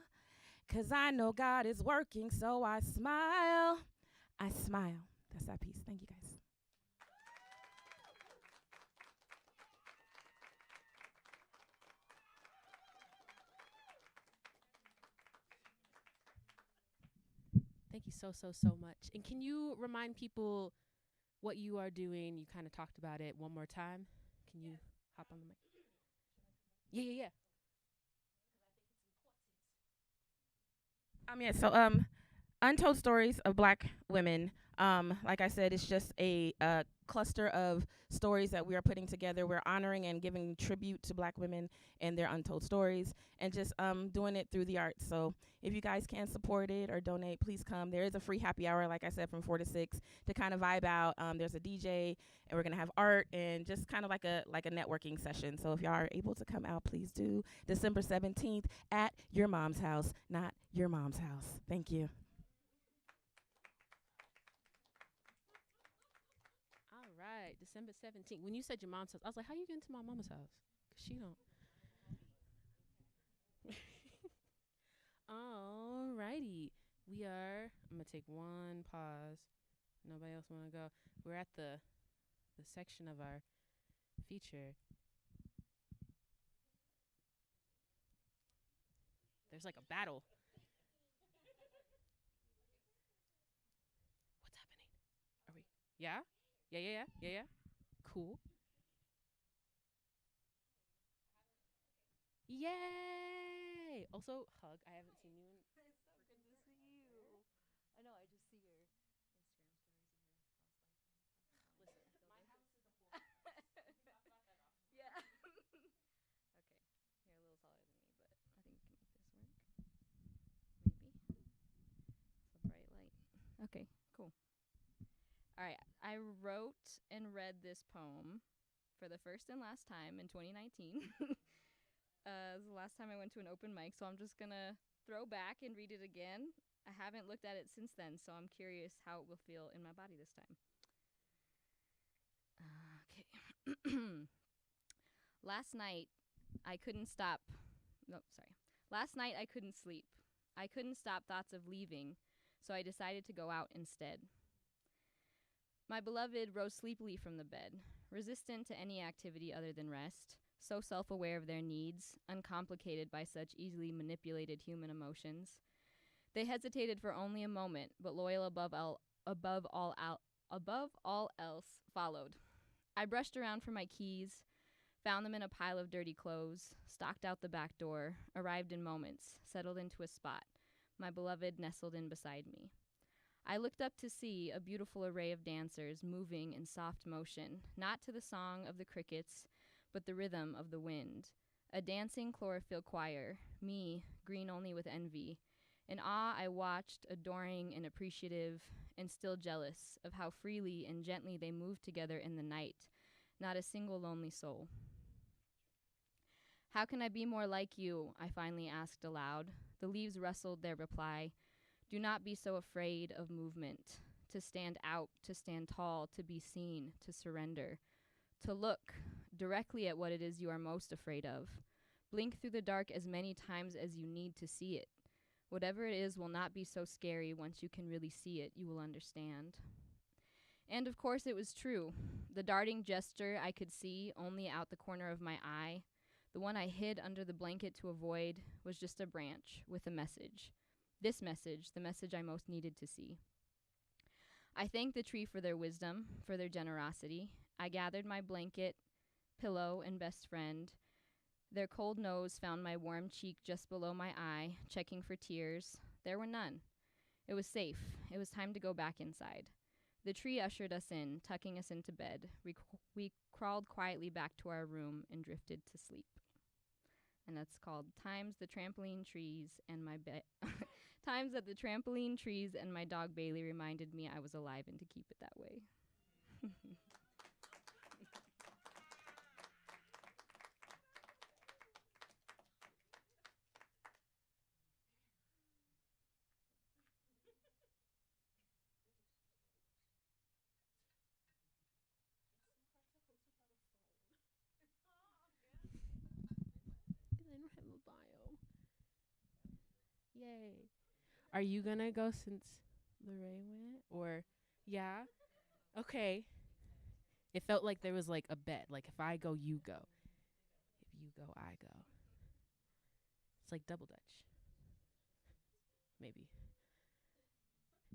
Because I know God is working, so I smile. I smile. That's that piece. Thank you, guys. Thank you so much. And can you remind people what you are doing? You kind of talked about it one more time. Can you hop on the mic? Yeah. So Untold Stories of Black Women. Like I said, it's just a cluster of stories that we are putting together. We're honoring and giving tribute to Black women and their untold stories, and just doing it through the arts. So if you guys can support it or donate, please come. There is a free happy hour, like I said, from 4 to 6 to kind of vibe out. There's a DJ, and we're gonna have art and just kind of like a networking session. So if y'all are able to come out, please do. December 17th at your mom's house, not your mom's house. Thank you. All right, December 17th. When you said your mom's house, I was like, how you getting to my mama's house? 'Cause she don't. Alrighty. I'm going to take one pause. Nobody else want to go. We're at the section of our feature. There's like a battle. What's happening? Are we? Yeah? Yeah. Cool. Yay! Also, hug. I haven't seen you in. It's so good to see you. I know, I just see your Instagram stories of your house life. Listen, my house is a whole. Yeah. Okay, you're a little taller than me, but I think we can make this work. Maybe. It's a bright light. I wrote and read this poem for the first and last time in 2019. It was the last time I went to an open mic, so I'm just gonna throw back and read it again. I haven't looked at it since then, so I'm curious how it will feel in my body this time. Okay. Last night, I couldn't stop. Last night, I couldn't sleep. I couldn't stop thoughts of leaving, so I decided to go out instead. My beloved rose sleepily from the bed, resistant to any activity other than rest, so self-aware of their needs, uncomplicated by such easily manipulated human emotions. They hesitated for only a moment, but loyal above all else followed. I brushed around for my keys, found them in a pile of dirty clothes, stalked out the back door, arrived in moments, settled into a spot. My beloved nestled in beside me. I looked up to see a beautiful array of dancers moving in soft motion, not to the song of the crickets, but the rhythm of the wind. A dancing chlorophyll choir, me, green only with envy. In awe I watched, adoring and appreciative, and still jealous of how freely and gently they moved together in the night, not a single lonely soul. How can I be more like you? I finally asked aloud. The leaves rustled their reply. Do not be so afraid of movement. To stand out, to stand tall, to be seen, to surrender. To look directly at what it is you are most afraid of. Blink through the dark as many times as you need to see it. Whatever it is will not be so scary once you can really see it, you will understand. And of course it was true. The darting gesture I could see only out the corner of my eye, the one I hid under the blanket to avoid, was just a branch with a message. This message, the message I most needed to see. I thanked the tree for their wisdom, for their generosity. I gathered my blanket, pillow, and best friend. Their cold nose found my warm cheek just below my eye, checking for tears. There were none. It was safe. It was time to go back inside. The tree ushered us in, tucking us into bed. We crawled quietly back to our room and drifted to sleep. And that's called Times the Trampoline Trees and My Times that the Trampoline Trees and My Dog Bailey reminded me I was alive and to keep it that way. I don't have a bio. Yay. Are you gonna go since Lorraine went? Or, yeah? Okay. It felt like there was like a bet. Like if I go, you go. If you go, I go. It's like double dutch. Maybe.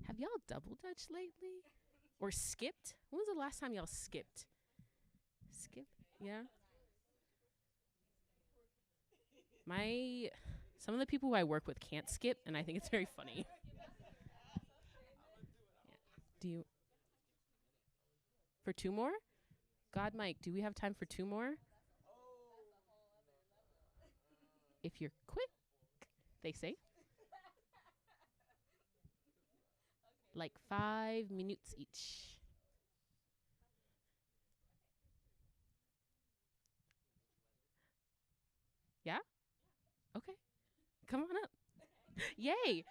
Have y'all double dutch lately? Or skipped? When was the last time y'all skipped? Skip? Yeah? Some of the people who I work with can't skip, and I think it's very funny. Yeah. Do you? For two more? God, Mike, do we have time for two more? If you're quick, they say. Like 5 minutes each. Yeah? Okay. Come on up. Yay! I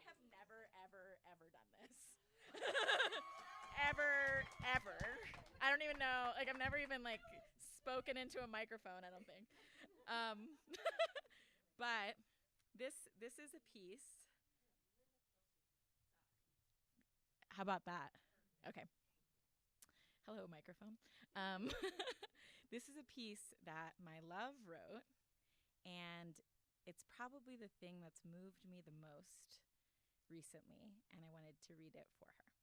have never, ever done this. ever. I don't even know. Like, I've never even, like, spoken into a microphone, I don't think. But this is a piece. How about that? Okay. Hello, microphone. This is a piece that my love wrote, and it's probably the thing that's moved me the most recently, and I wanted to read it for her.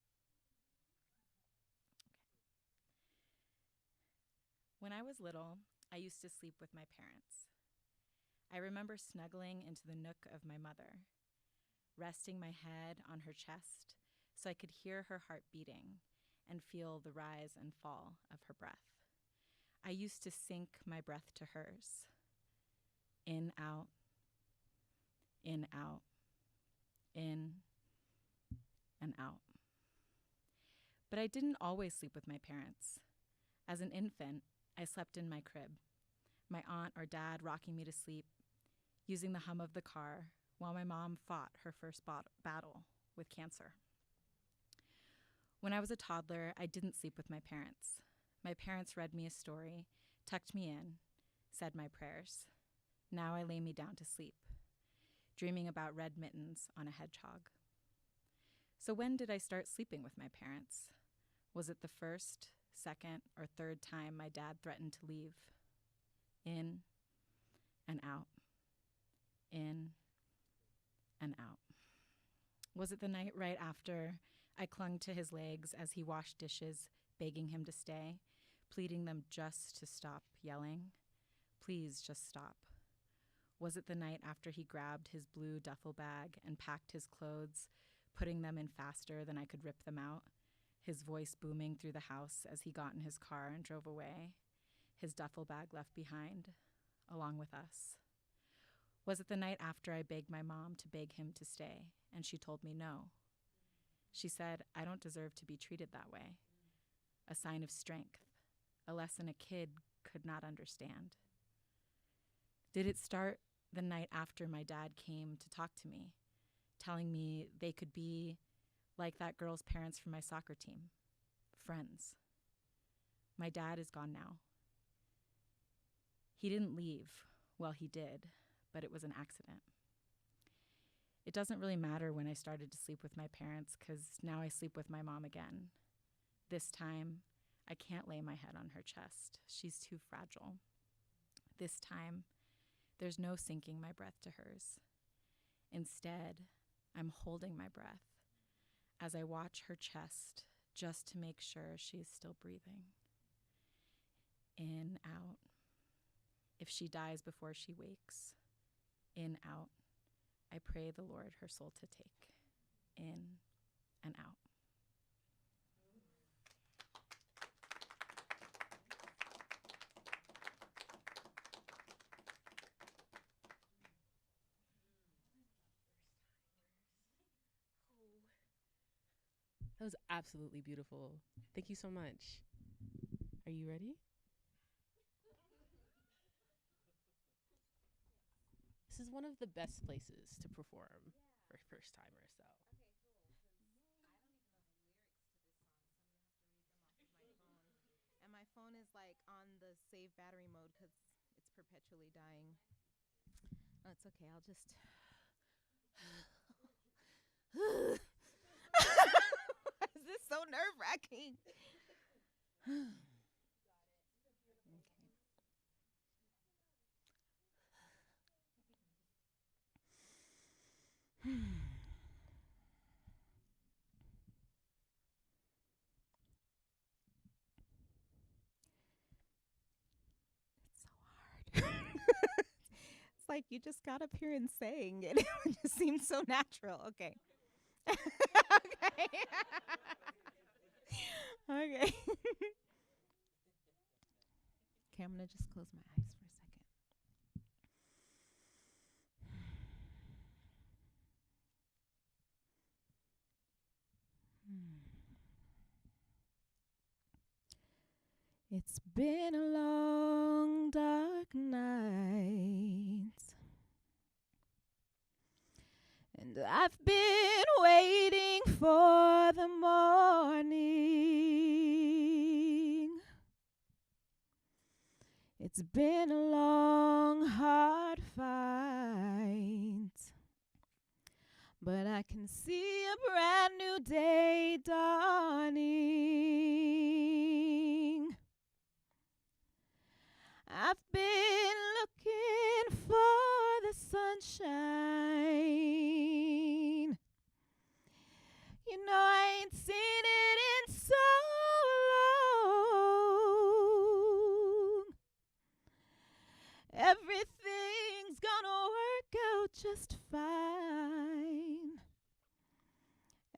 Okay. When I was little, I used to sleep with my parents. I remember snuggling into the nook of my mother, resting my head on her chest so I could hear her heart beating and feel the rise and fall of her breath. I used to sync my breath to hers. In, out, in, out, in, and out. But I didn't always sleep with my parents. As an infant, I slept in my crib, my aunt or dad rocking me to sleep, using the hum of the car while my mom fought her first battle with cancer. When I was a toddler, I didn't sleep with my parents. My parents read me a story, tucked me in, said my prayers. Now I lay me down to sleep, dreaming about red mittens on a hedgehog. So when did I start sleeping with my parents? Was it the first, second, or third time my dad threatened to leave? In and out. In and out. Was it the night right after I clung to his legs as he washed dishes, begging him to stay, pleading them just to stop yelling? Please just stop. Was it the night after he grabbed his blue duffel bag and packed his clothes, putting them in faster than I could rip them out, his voice booming through the house as he got in his car and drove away, his duffel bag left behind, along with us? Was it the night after I begged my mom to beg him to stay, and she told me no? She said, I don't deserve to be treated that way. A sign of strength, a lesson a kid could not understand. Did it start the night after my dad came to talk to me, telling me they could be like that girl's parents from my soccer team, friends? My dad is gone now. He didn't leave. Well, he did, but it was an accident. It doesn't really matter when I started to sleep with my parents, because now I sleep with my mom again. This time, I can't lay my head on her chest. She's too fragile. This time, there's no sinking my breath to hers. Instead, I'm holding my breath as I watch her chest just to make sure she's still breathing. In, out. If she dies before she wakes, in, out. I pray the Lord her soul to take. In and out. That was absolutely beautiful. Thank you so much. Are you ready? This is one of the best places to perform for first timer. So. And my phone is like on the save battery mode because it's perpetually dying. Oh, it's okay. I'll just. Is this so nerve-wracking? It's so hard. It's like you just got up here and sang it. It just seems so natural. Okay. Okay. Okay. Okay, I'm going to just close my eyes for a second. It's been a long, dark night, and I've been waiting for the morning. It's been a long, hard fight, but I can see a brand new day dawning. I've been looking for the sunshine. You know, I ain't seen it in so long. Everything's gonna work out just fine.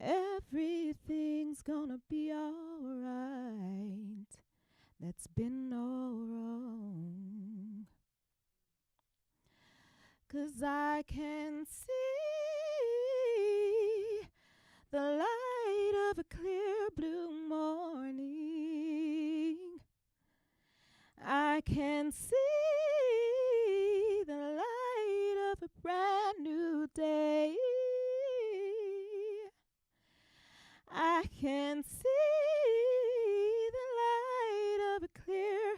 Everything's gonna be alright. That's been all wrong. 'Cause I can see the light of a clear blue morning, I can see the light of a brand new day. I can see the light of a clear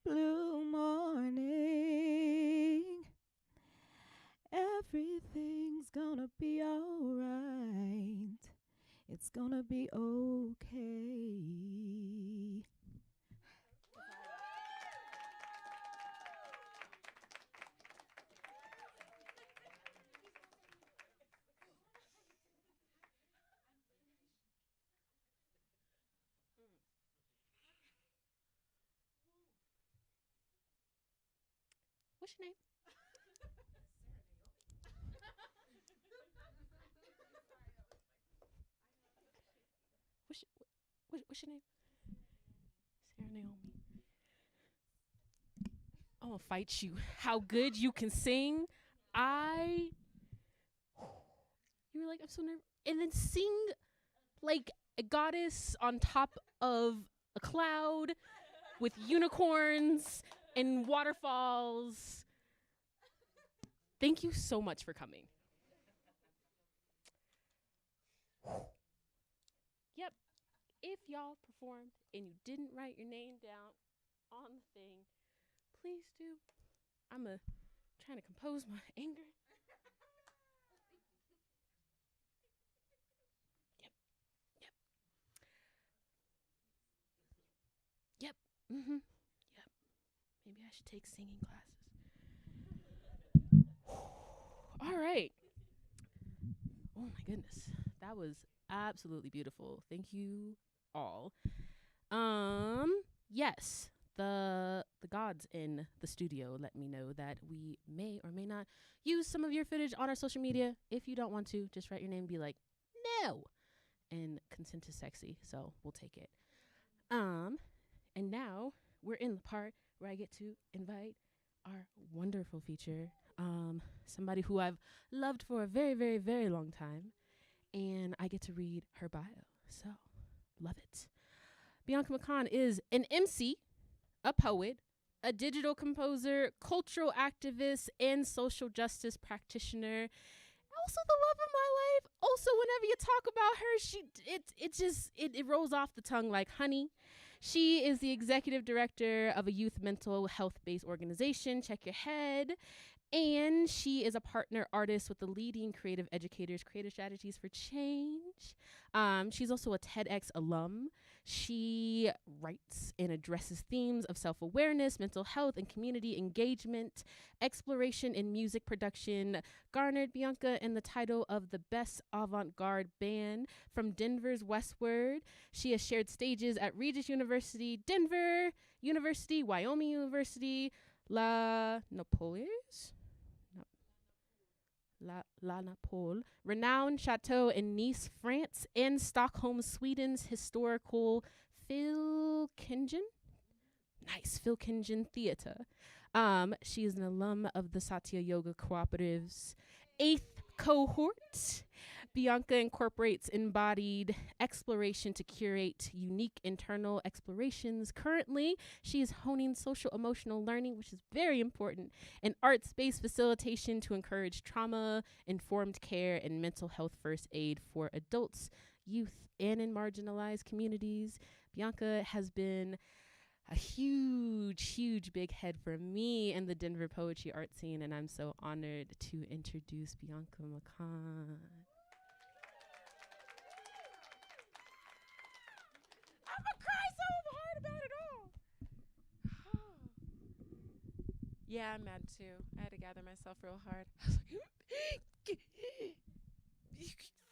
blue morning. Everything's gonna be alright. It's gonna be okay. What's your name? What's your name? Sarah Naomi. I'm gonna fight you. How good you can sing. You were like, I'm so nervous. And then sing like a goddess on top of a cloud with unicorns and waterfalls. Thank you so much for coming. Yep. If y'all performed and you didn't write your name down on the thing, please do. I'm trying to compose my anger. Yep. Mm-hmm. Yep. Maybe I should take singing classes. All right. Oh my goodness. That was absolutely beautiful. Thank you all. Yes. The gods in the studio let me know that we may or may not use some of your footage on our social media. If you don't want to, just write your name and be like, no. And consent is sexy, so we'll take it. And now we're in the part where I get to invite our wonderful feature, somebody who I've loved for a very, very, very long time, and I get to read her bio. So, love it. Bianca Mikahn is an emcee, a poet, a digital composer, cultural activist, and social justice practitioner. Also the love of my life. Also, whenever you talk about her, it rolls off the tongue like honey. She is the executive director of a youth mental health-based organization, Check Your Head. And she is a partner artist with the leading creative educators, Creative Strategies for Change. She's also a TEDx alum. She writes and addresses themes of self-awareness, mental health, and community engagement, exploration in music production, garnered Bianca in the title of the Best Avant Garde Band from Denver's Westword. She has shared stages at Regis University, Denver University, Wyoming University, Napoule, renowned Chateau in Nice, France, and Stockholm, Sweden's historical Fylkengin. Nice, Fylkengin Theatre. She is an alum of the Satya Yoga Cooperative's 8th cohort. Bianca incorporates embodied exploration to curate unique internal explorations. Currently, she is honing social emotional learning, which is very important, and arts-based facilitation to encourage trauma-informed care and mental health first aid for adults, youth, and in marginalized communities. Bianca has been a huge big head for me in the Denver poetry art scene, and I'm so honored to introduce Bianca Mikahn. I'm gonna cry so hard about it all. Yeah, I'm mad too. I had to gather myself real hard. I was like, you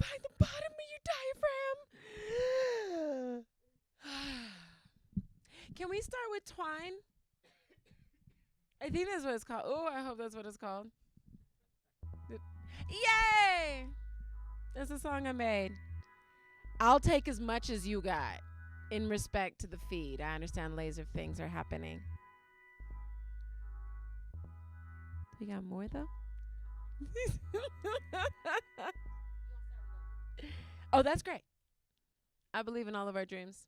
find the bottom of your diaphragm. Can we start with twine? I think that's what it's called. Oh, I hope that's what it's called. Yay! That's a song I made. I'll take as much as you got in respect to the feed. I understand laser things are happening. We got more though? Oh, that's great. I believe in all of our dreams.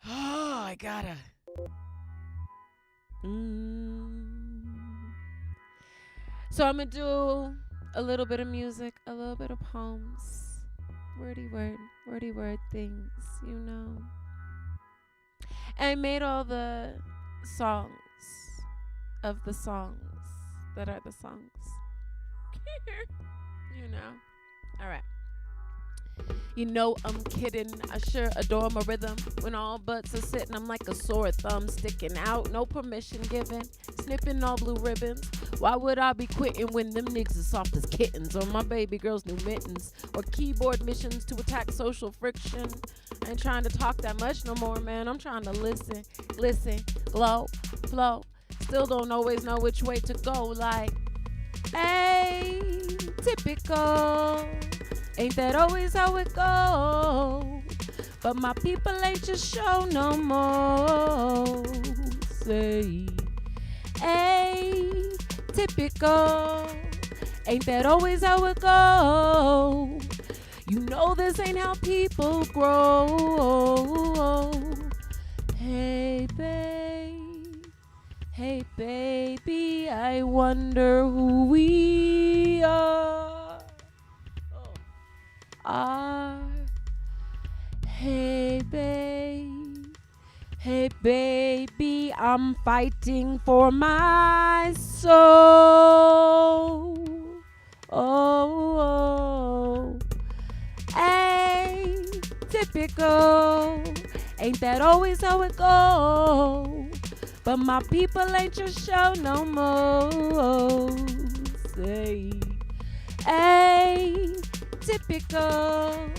Oh, I gotta. So I'm going to do a little bit of music, a little bit of poems, wordy word things, you know. And I made all the songs of the songs that are the songs. You know. All right. You know I'm kidding. I sure adore my rhythm. When all butts are sitting, I'm like a sore thumb sticking out. No permission given. Snipping all blue ribbons. Why would I be quitting when them niggas is soft as kittens? Or my baby girl's new mittens. Or keyboard missions to attack social friction. I ain't trying to talk that much no more, man. I'm trying to listen, glow, flow. Still don't always know which way to go. Like, hey, typical. Ain't that always how it go? But my people ain't just show no more. Say, hey, typical. Ain't that always how it go? You know this ain't how people grow. Hey, baby, I wonder who we are. Hey baby, I'm fighting for my soul. Oh, hey, typical. Ain't that always how it go? But my people ain't just show no more. Say, hey, typical.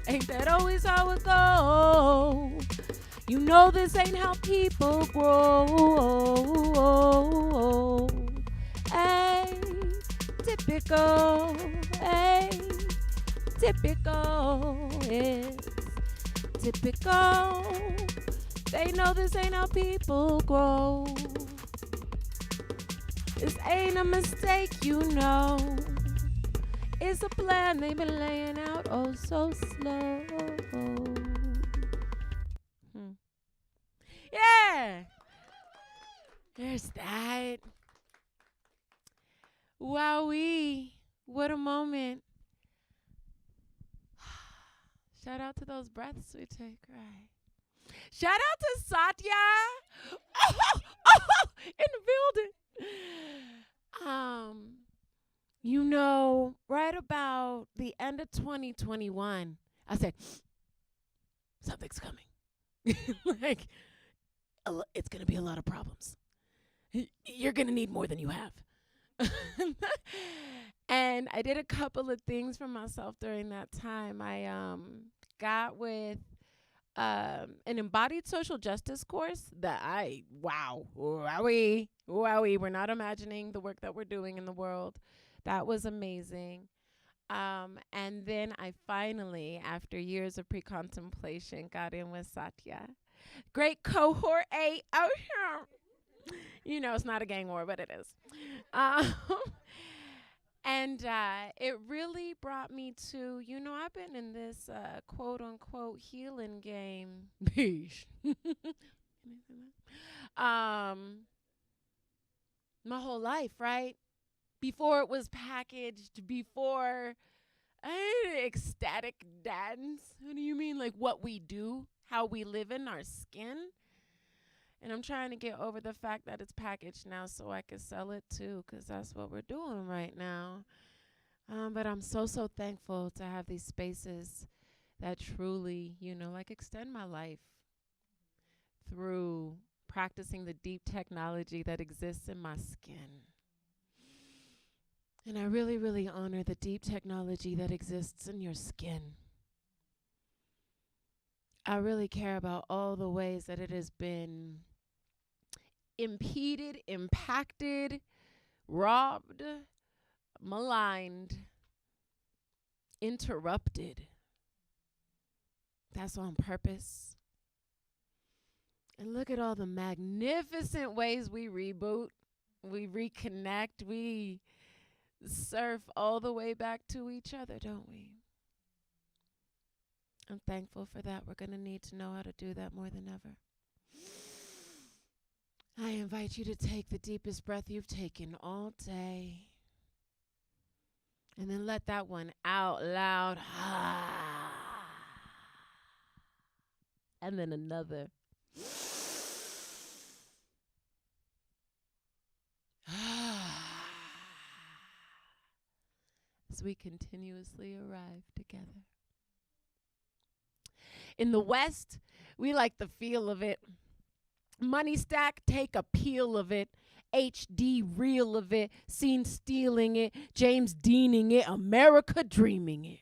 Ain't that always how it go? You know this ain't how people grow. Hey, typical. Hey, typical. It's typical. They know this ain't how people grow. This ain't a mistake, you know. It's a plan they've been laying out oh so slow. Yeah. There's that. Wowee. What a moment. Shout out to those breaths we take, right? Shout out to Satya. In the building. You know, right about the end of 2021, I said, something's coming. Like, it's going to be a lot of problems. You're going to need more than you have. And I did a couple of things for myself during that time. I got with an embodied social justice course that wowee, we're not imagining the work that we're doing in the world. That was amazing. And then I finally, after years of pre-contemplation, got in with Satya. Great cohort A out here. You know, it's not a gang war, but it is. And it really brought me to, you know, I've been in this quote-unquote healing game. My whole life, right? Before it was packaged, before ecstatic dance. What do you mean? Like what we do, how we live in our skin? And I'm trying to get over the fact that it's packaged now so I can sell it too, because that's what we're doing right now. But I'm so thankful to have these spaces that truly, you know, like extend my life through practicing the deep technology that exists in my skin. And I really, really honor the deep technology that exists in your skin. I really care about all the ways that it has been impeded, impacted, robbed, maligned, interrupted. That's on purpose. And look at all the magnificent ways we reboot, we reconnect, we surf all the way back to each other, don't we? I'm thankful for that. We're going to need to know how to do that more than ever. I invite you to take the deepest breath you've taken all day. And then let that one out loud. And then another. As we continuously arrive together. In the West, we like the feel of it. Money stack, take a peel of it. HD reel of it. Scene stealing it. James Deaning it. America dreaming it.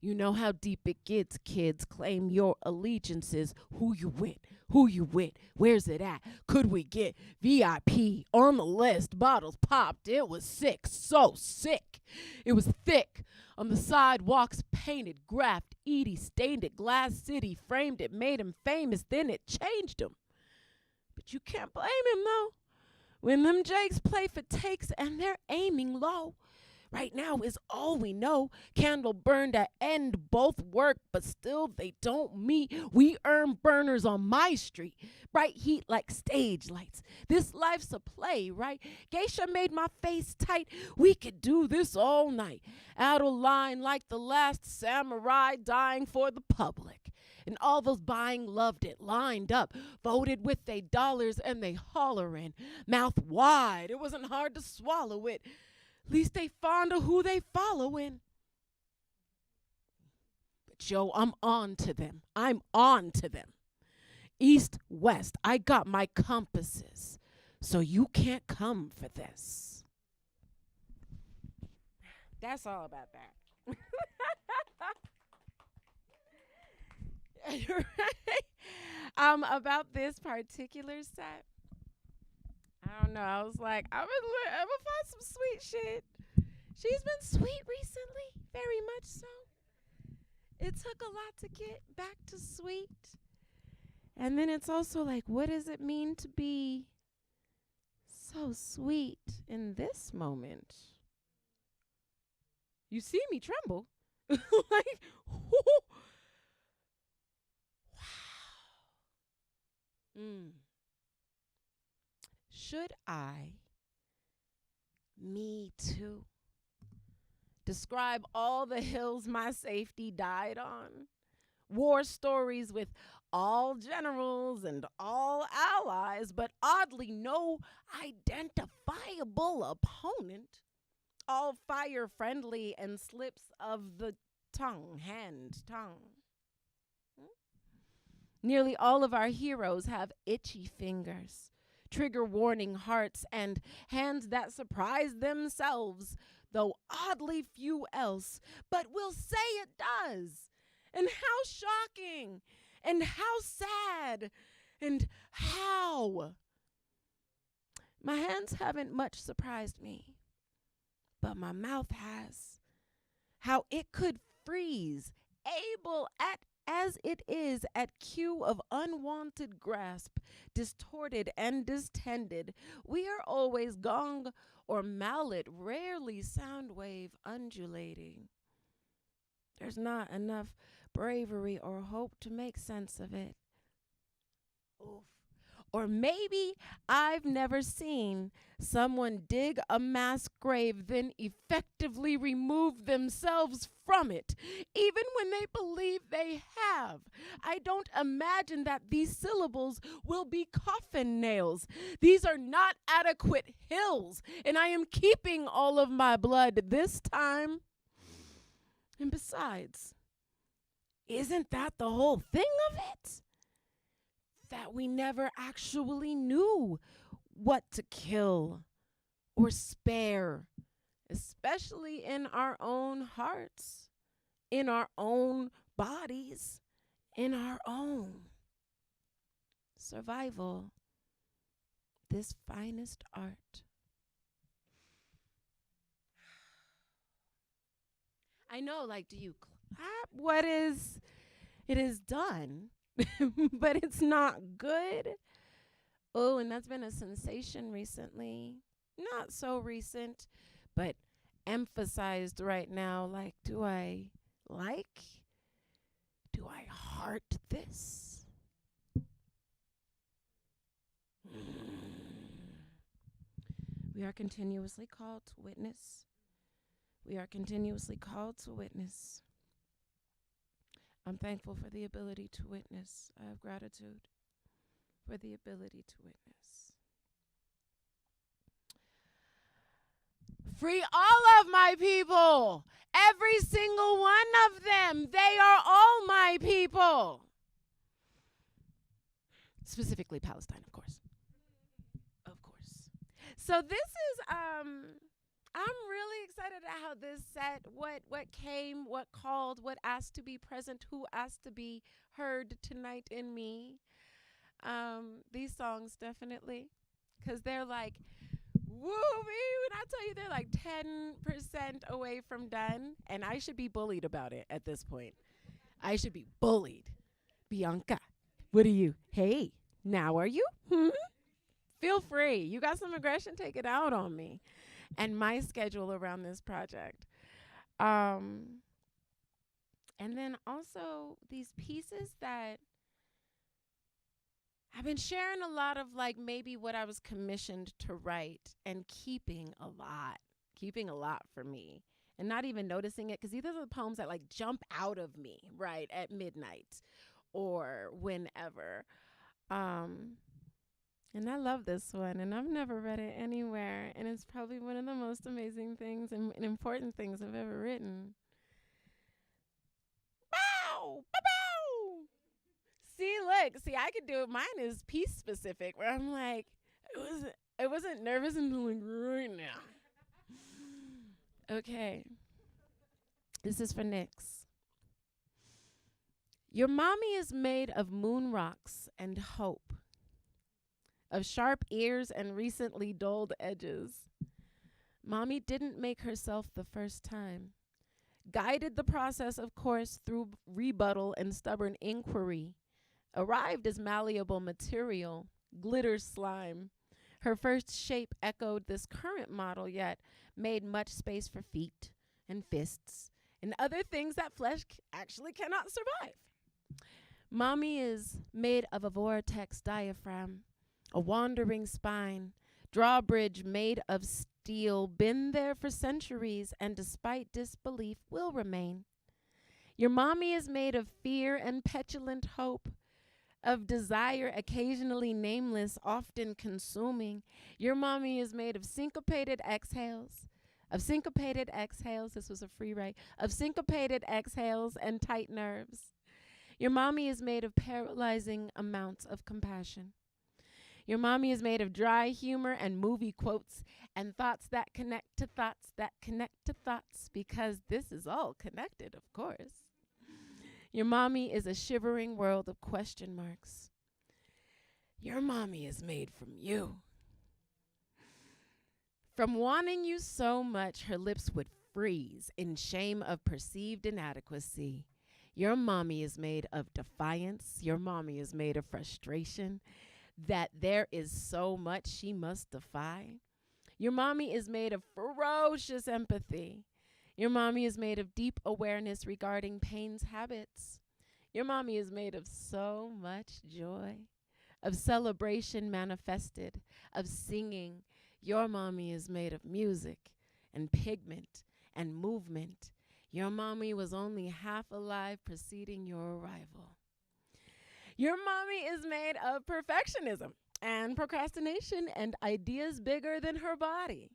You know how deep it gets, kids. Claim your allegiances. Who you with? Who you with? Where's it at? Could we get VIP on the list? Bottles popped. It was sick. So sick. It was thick. On the sidewalks, painted, graphed. Edie stained it. Glass City framed it. Made him famous. Then it changed him. But you can't blame him, though. When them Jakes play for takes and they're aiming low. Right now is all we know. Candle burned at end, both work, but still they don't meet. We earn burners on my street. Bright heat like stage lights. This life's a play, right? Geisha made my face tight. We could do this all night. Out of line like the last samurai dying for the public. And all those buying loved it, lined up, voted with they dollars and they hollering. Mouth wide, it wasn't hard to swallow it. Least they fond of who they following. But yo, I'm on to them. I'm on to them. East, west, I got my compasses. So you can't come for this. That's all about that. About this particular set. I don't know. I was like, I'm gonna find some sweet shit. She's been sweet recently, very much so. It took a lot to get back to sweet. And then it's also like, what does it mean to be so sweet in this moment? You see me tremble. Like, wow. Should I, me too, describe all the hills my safety died on? War stories with all generals and all allies, but oddly no identifiable opponent. All fire friendly and slips of the tongue. Nearly all of our heroes have itchy fingers, trigger warning hearts, and hands that surprise themselves, though oddly few else. But we'll say it does. And how shocking, and how sad, and how. My hands haven't much surprised me, but my mouth has. How it could freeze, able as it is at cue of unwanted grasp, distorted and distended. We are always gong or mallet, rarely sound wave undulating. There's not enough bravery or hope to make sense of it. Oof. Or maybe I've never seen someone dig a mass grave, then effectively remove themselves from it, even when they believe they have. I don't imagine that these syllables will be coffin nails. These are not adequate hills, and I am keeping all of my blood this time. And besides, isn't that the whole thing of it? That we never actually knew what to kill or spare, especially in our own hearts, in our own bodies, in our own survival, this finest art. I know, like, do you clap? What is, it is done. But it's not good. Oh, and that's been a sensation recently. Not so recent, but emphasized right now. Like, do I do I heart this? We are continuously called to witness. We are continuously called to witness. I'm thankful for the ability to witness. I have gratitude for the ability to witness. Free all of my people. Every single one of them. They are all my people. Specifically Palestine, of course. Of course. So this is, I'm really excited at how this set, what came, what called, what asked to be present, who asked to be heard tonight in me. These songs definitely, because they're like, woo, when I tell you they're like 10% away from done, and I should be bullied about it at this point. I should be bullied. Bianca, what are you? Hey, now are you? Feel free. You got some aggression, take it out on me and my schedule around this project. And then also these pieces that I've been sharing a lot of, like, maybe what I was commissioned to write and keeping a lot for me and not even noticing it, because these are the poems that like jump out of me right at midnight or whenever. And I love this one, and I've never read it anywhere, and it's probably one of the most amazing things and important things I've ever written. Bow! Bow! See, I could do it. Mine is piece specific, where I'm like, I wasn't nervous until like right now. Okay. This is for Nyx. Your mommy is made of moon rocks and hope, of sharp ears and recently dulled edges. Mommy didn't make herself the first time. Guided the process, of course, through rebuttal and stubborn inquiry. Arrived as malleable material, glitter slime. Her first shape echoed this current model, yet made much space for feet and fists and other things that flesh actually cannot survive. Mommy is made of a vortex diaphragm, a wandering spine, drawbridge made of steel, been there for centuries and despite disbelief will remain. Your mommy is made of fear and petulant hope, of desire occasionally nameless, often consuming. Your mommy is made of syncopated exhales, this was a free write, of syncopated exhales and tight nerves. Your mommy is made of paralyzing amounts of compassion. Your mommy is made of dry humor and movie quotes and thoughts that connect to thoughts that connect to thoughts, because this is all connected, of course. Your mommy is a shivering world of question marks. Your mommy is made from you. From wanting you so much, her lips would freeze in shame of perceived inadequacy. Your mommy is made of defiance. Your mommy is made of frustration, that there is so much she must defy. Your mommy is made of ferocious empathy. Your mommy is made of deep awareness regarding pain's habits. Your mommy is made of so much joy, of celebration manifested, of singing. Your mommy is made of music and pigment and movement. Your mommy was only half alive preceding your arrival. Your mommy is made of perfectionism and procrastination and ideas bigger than her body.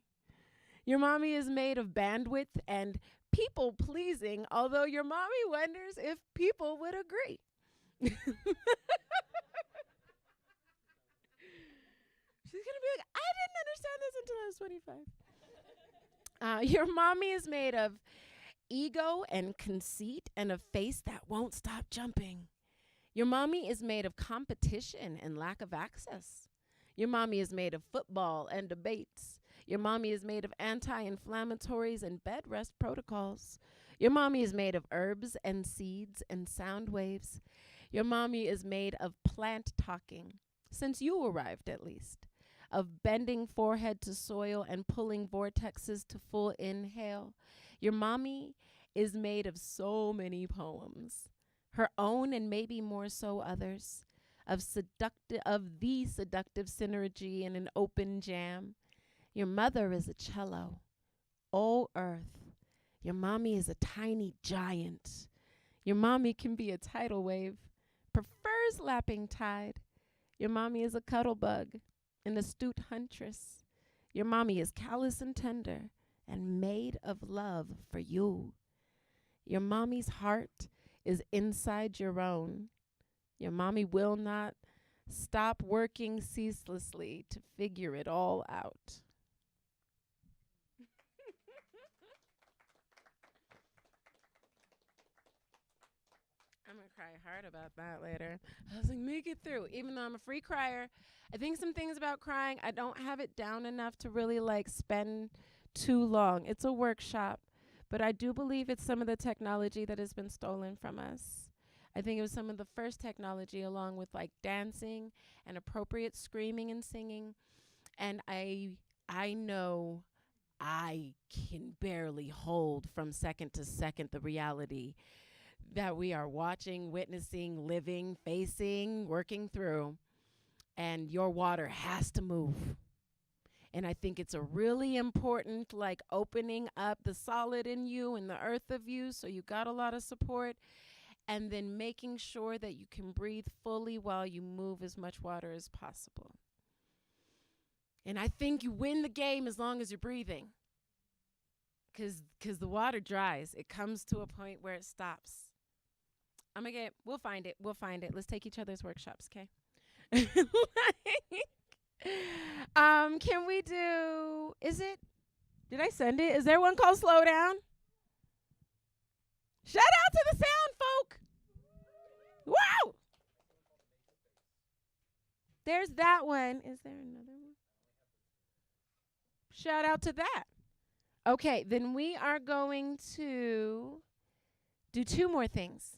Your mommy is made of bandwidth and people pleasing, although your mommy wonders if people would agree. She's gonna be like, I didn't understand this until I was 25. Your mommy is made of ego and conceit and a face that won't stop jumping. Your mommy is made of competition and lack of access. Your mommy is made of football and debates. Your mommy is made of anti-inflammatories and bed rest protocols. Your mommy is made of herbs and seeds and sound waves. Your mommy is made of plant talking, since you arrived at least, of bending forehead to soil and pulling vortexes to full inhale. Your mommy is made of so many poems, her own and maybe more so others, of the seductive synergy in an open jam. Your mother is a cello, oh earth. Your mommy is a tiny giant. Your mommy can be a tidal wave, prefers lapping tide. Your mommy is a cuddle bug, an astute huntress. Your mommy is callous and tender and made of love for you. Your mommy's heart is inside your own. Your mommy will not stop working ceaselessly to figure it all out. I'm going to cry hard about that later. I was like, make it through. Even though I'm a free crier, I think some things about crying, I don't have it down enough to really like spend too long. It's a workshop, but I do believe it's some of the technology that has been stolen from us. I think it was some of the first technology, along with like dancing and appropriate screaming and singing. And I know I can barely hold from second to second the reality that we are watching, witnessing, living, facing, working through. And your water has to move. And I think it's a really important, like, opening up the solid in you and the earth of you, so you got a lot of support. And then making sure that you can breathe fully while you move as much water as possible. And I think you win the game as long as you're breathing. Because the water dries. It comes to a point where it stops. We'll find it. Let's take each other's workshops, okay? Can we do, did I send it? Is there one called Slow Down? Shout out to the sound folk. Wow. There's that one. Is there another one? Shout out to that. Okay, then we are going to do two more things.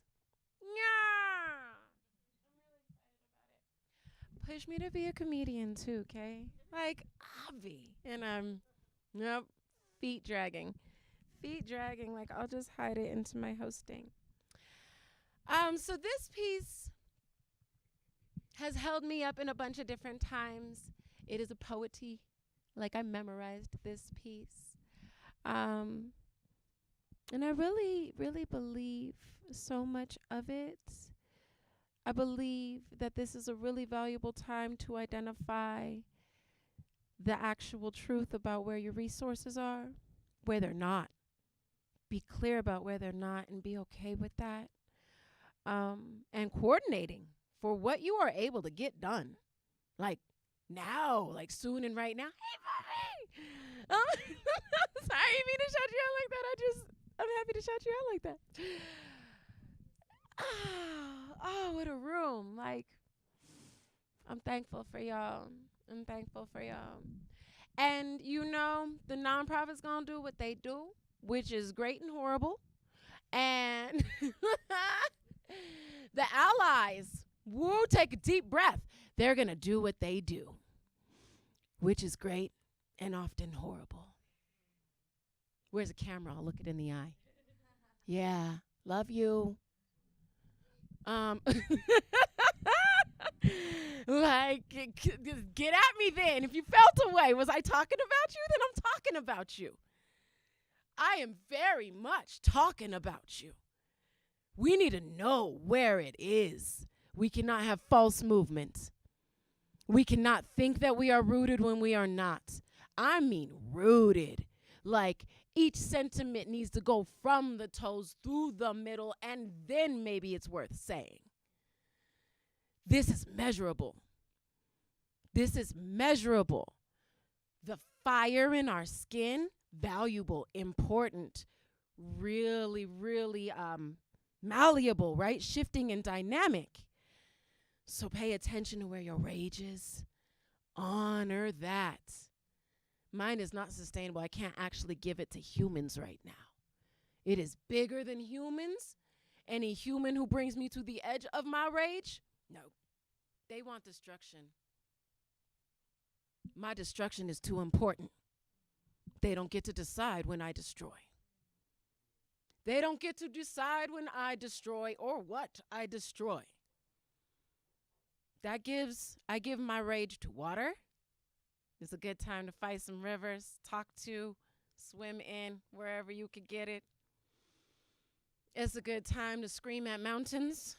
Push me to be a comedian too, okay? Like, Avi. And I'm, feet dragging. Like, I'll just hide it into my hosting. So this piece has held me up in a bunch of different times. It is a poetry. Like, I memorized this piece. And I really, really believe so much of it. I believe that this is a really valuable time to identify the actual truth about where your resources are, where they're not. Be clear about where they're not and be okay with that. And coordinating for what you are able to get done. Like now, like soon and right now. Hey, Bobby! Sorry, I didn't mean to shout you out like that. I'm happy to shout you out like that. Oh, what a room. Like, I'm thankful for y'all. And the nonprofit's gonna do what they do, which is great and horrible. And the allies, take a deep breath. They're gonna do what they do, which is great and often horrible. Where's the camera? I'll look it in the eye. Yeah, love you. Like, get at me then. If you felt away, was I talking about you? Then I'm talking about you. I am very much talking about you. We need to know where it is. We cannot have false movement. We cannot think that we are rooted when we are not. I mean rooted. Like, each sentiment needs to go from the toes through the middle, and then maybe it's worth saying. This is measurable. The fire in our skin, valuable, important, really, really malleable, right? Shifting and dynamic. So pay attention to where your rage is. Honor that. Mine is not sustainable. I can't actually give it to humans right now. It is bigger than humans. Any human who brings me to the edge of my rage, no. They want destruction. My destruction is too important. They don't get to decide when I destroy. They don't get to decide when I destroy or what I destroy. I give my rage to water. It's a good time to fight some rivers, talk to, swim in, wherever you could get it. It's a good time to scream at mountains.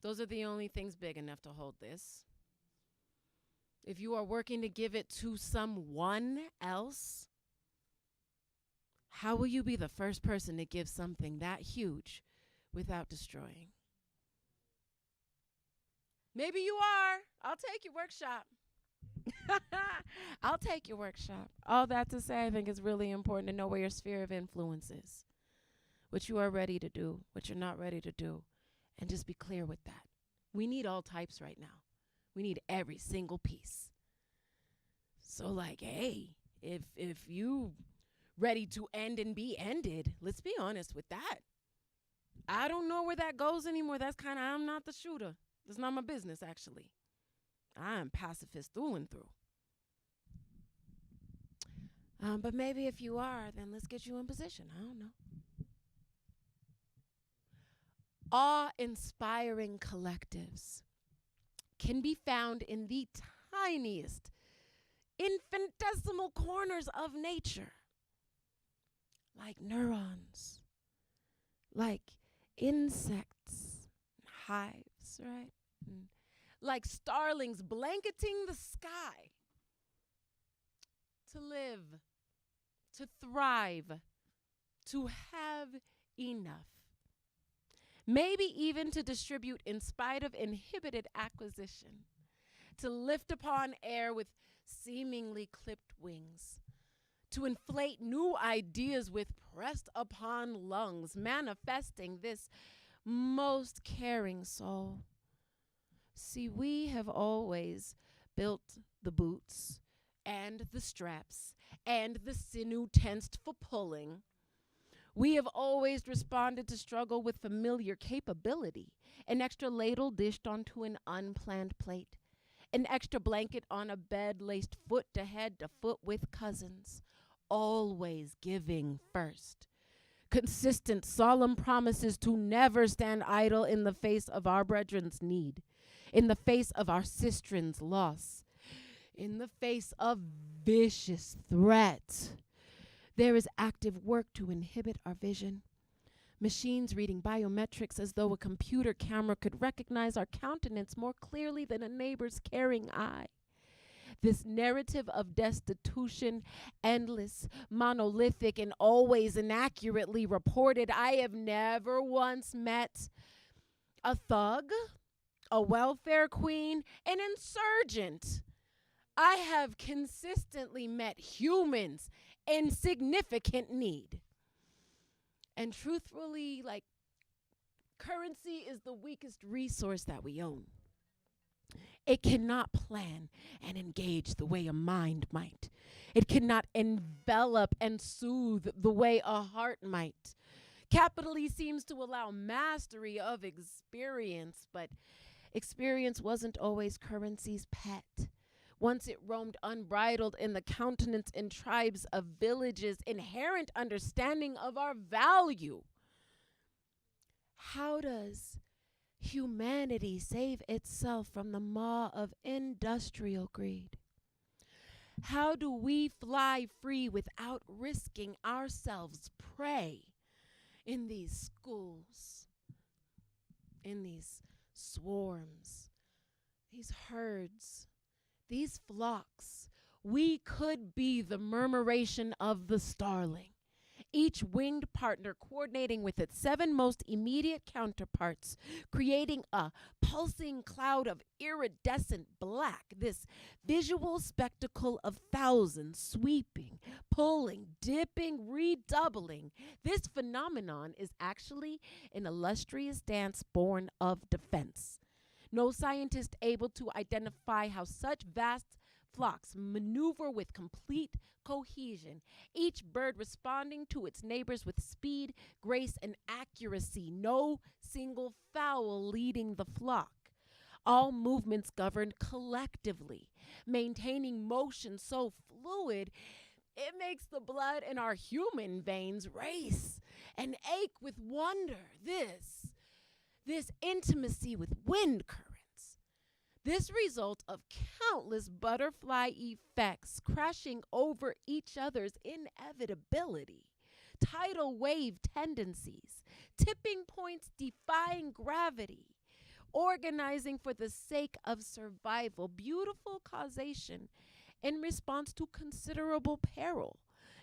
Those are the only things big enough to hold this. If you are working to give it to someone else, how will you be the first person to give something that huge without destroying? Maybe you are. I'll take your workshop. I'll take your workshop. All that to say, I think it's really important to know where your sphere of influence is, what you are ready to do, what you're not ready to do, and just be clear with that. We need all types right now. We need every single piece. So like, hey, if you ready to end and be ended, let's be honest with that. I don't know where that goes anymore. I'm not the shooter. That's not my business, actually. I am pacifist through and through. But maybe if you are, then let's get you in position. I don't know. Awe-inspiring collectives can be found in the tiniest, infinitesimal corners of nature, like neurons, like insects, hives, right? Like starlings blanketing the sky to live, to thrive, to have enough. Maybe even to distribute in spite of inhibited acquisition, to lift upon air with seemingly clipped wings, to inflate new ideas with pressed upon lungs, manifesting this most caring soul. See, we have always built the boots and the straps and the sinew tensed for pulling. We have always responded to struggle with familiar capability, an extra ladle dished onto an unplanned plate, an extra blanket on a bed laced foot to head to foot with cousins, always giving first. Consistent, solemn promises to never stand idle in the face of our brethren's need, in the face of our sistren's loss, in the face of vicious threat. There is active work to inhibit our vision. Machines reading biometrics as though a computer camera could recognize our countenance more clearly than a neighbor's caring eye. This narrative of destitution, endless, monolithic, and always inaccurately reported. I have never once met a thug, a welfare queen, an insurgent. I have consistently met humans in significant need. And truthfully, like, currency is the weakest resource that we own. It cannot plan and engage the way a mind might. It cannot envelop and soothe the way a heart might. Capital E seems to allow mastery of experience, but experience wasn't always currency's pet. Once it roamed unbridled in the countenance and tribes of villages, inherent understanding of our value. How does humanity save itself from the maw of industrial greed? How do we fly free without risking ourselves prey in these schools, in these swarms, these herds, these flocks? We could be the murmuration of the starling, each winged partner coordinating with its 7 most immediate counterparts, creating a pulsing cloud of iridescent black, this visual spectacle of thousands sweeping, pulling, dipping, redoubling. This phenomenon is actually an illustrious dance born of defense. No scientist able to identify how such vast flocks maneuver with complete cohesion, each bird responding to its neighbors with speed, grace, and accuracy, no single fowl leading the flock. All movements governed collectively, maintaining motion so fluid it makes the blood in our human veins race and ache with wonder. This intimacy with wind currents. This result of countless butterfly effects crashing over each other's inevitability. Tidal wave tendencies, tipping points defying gravity, organizing for the sake of survival, beautiful causation in response to considerable peril.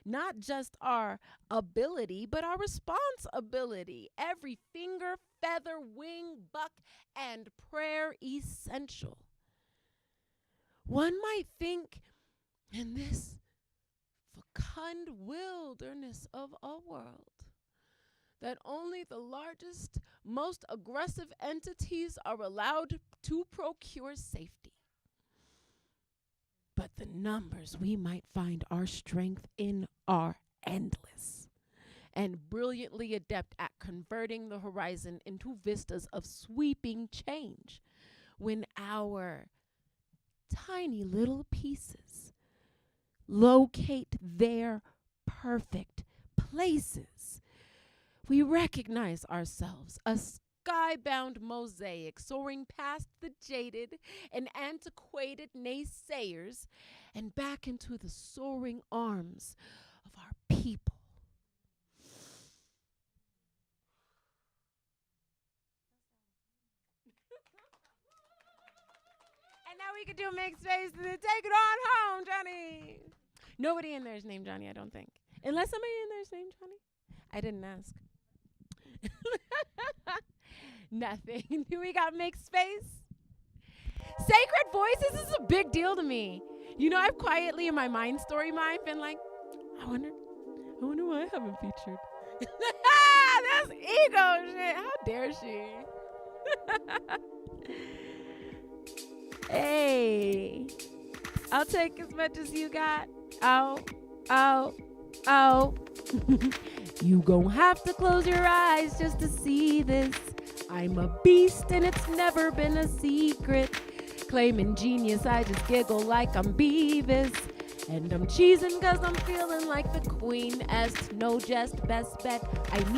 Not just our ability, but our responsibility. Every finger, feather, wing, buck, and prayer essential. One might think in this fecund wilderness of a world that only the largest, most aggressive entities are allowed to procure safety. But the numbers we might find our strength in are endless and brilliantly adept at converting the horizon into vistas of sweeping change when our tiny little pieces locate their perfect places. We recognize ourselves, a skybound mosaic soaring past the jaded and antiquated naysayers and back into the soaring arms of our people. And now we can do mixed space and then take it on home, Johnny. Nobody in there is named Johnny, I don't think. Unless somebody in there is named Johnny. I didn't ask. Nothing. We got mixed space. Sacred voices is a big deal to me. You know, I've quietly in my mind, story mind, been like, I wonder why I haven't featured. That's ego shit. How dare she? Hey, I'll take as much as you got. Oh. You gon' have to close your eyes just to see this. I'm a beast and it's never been a secret. Claiming genius, I just giggle like I'm Beavis. And I'm cheesing cause I'm feeling like the queen. As no jest, best bet, I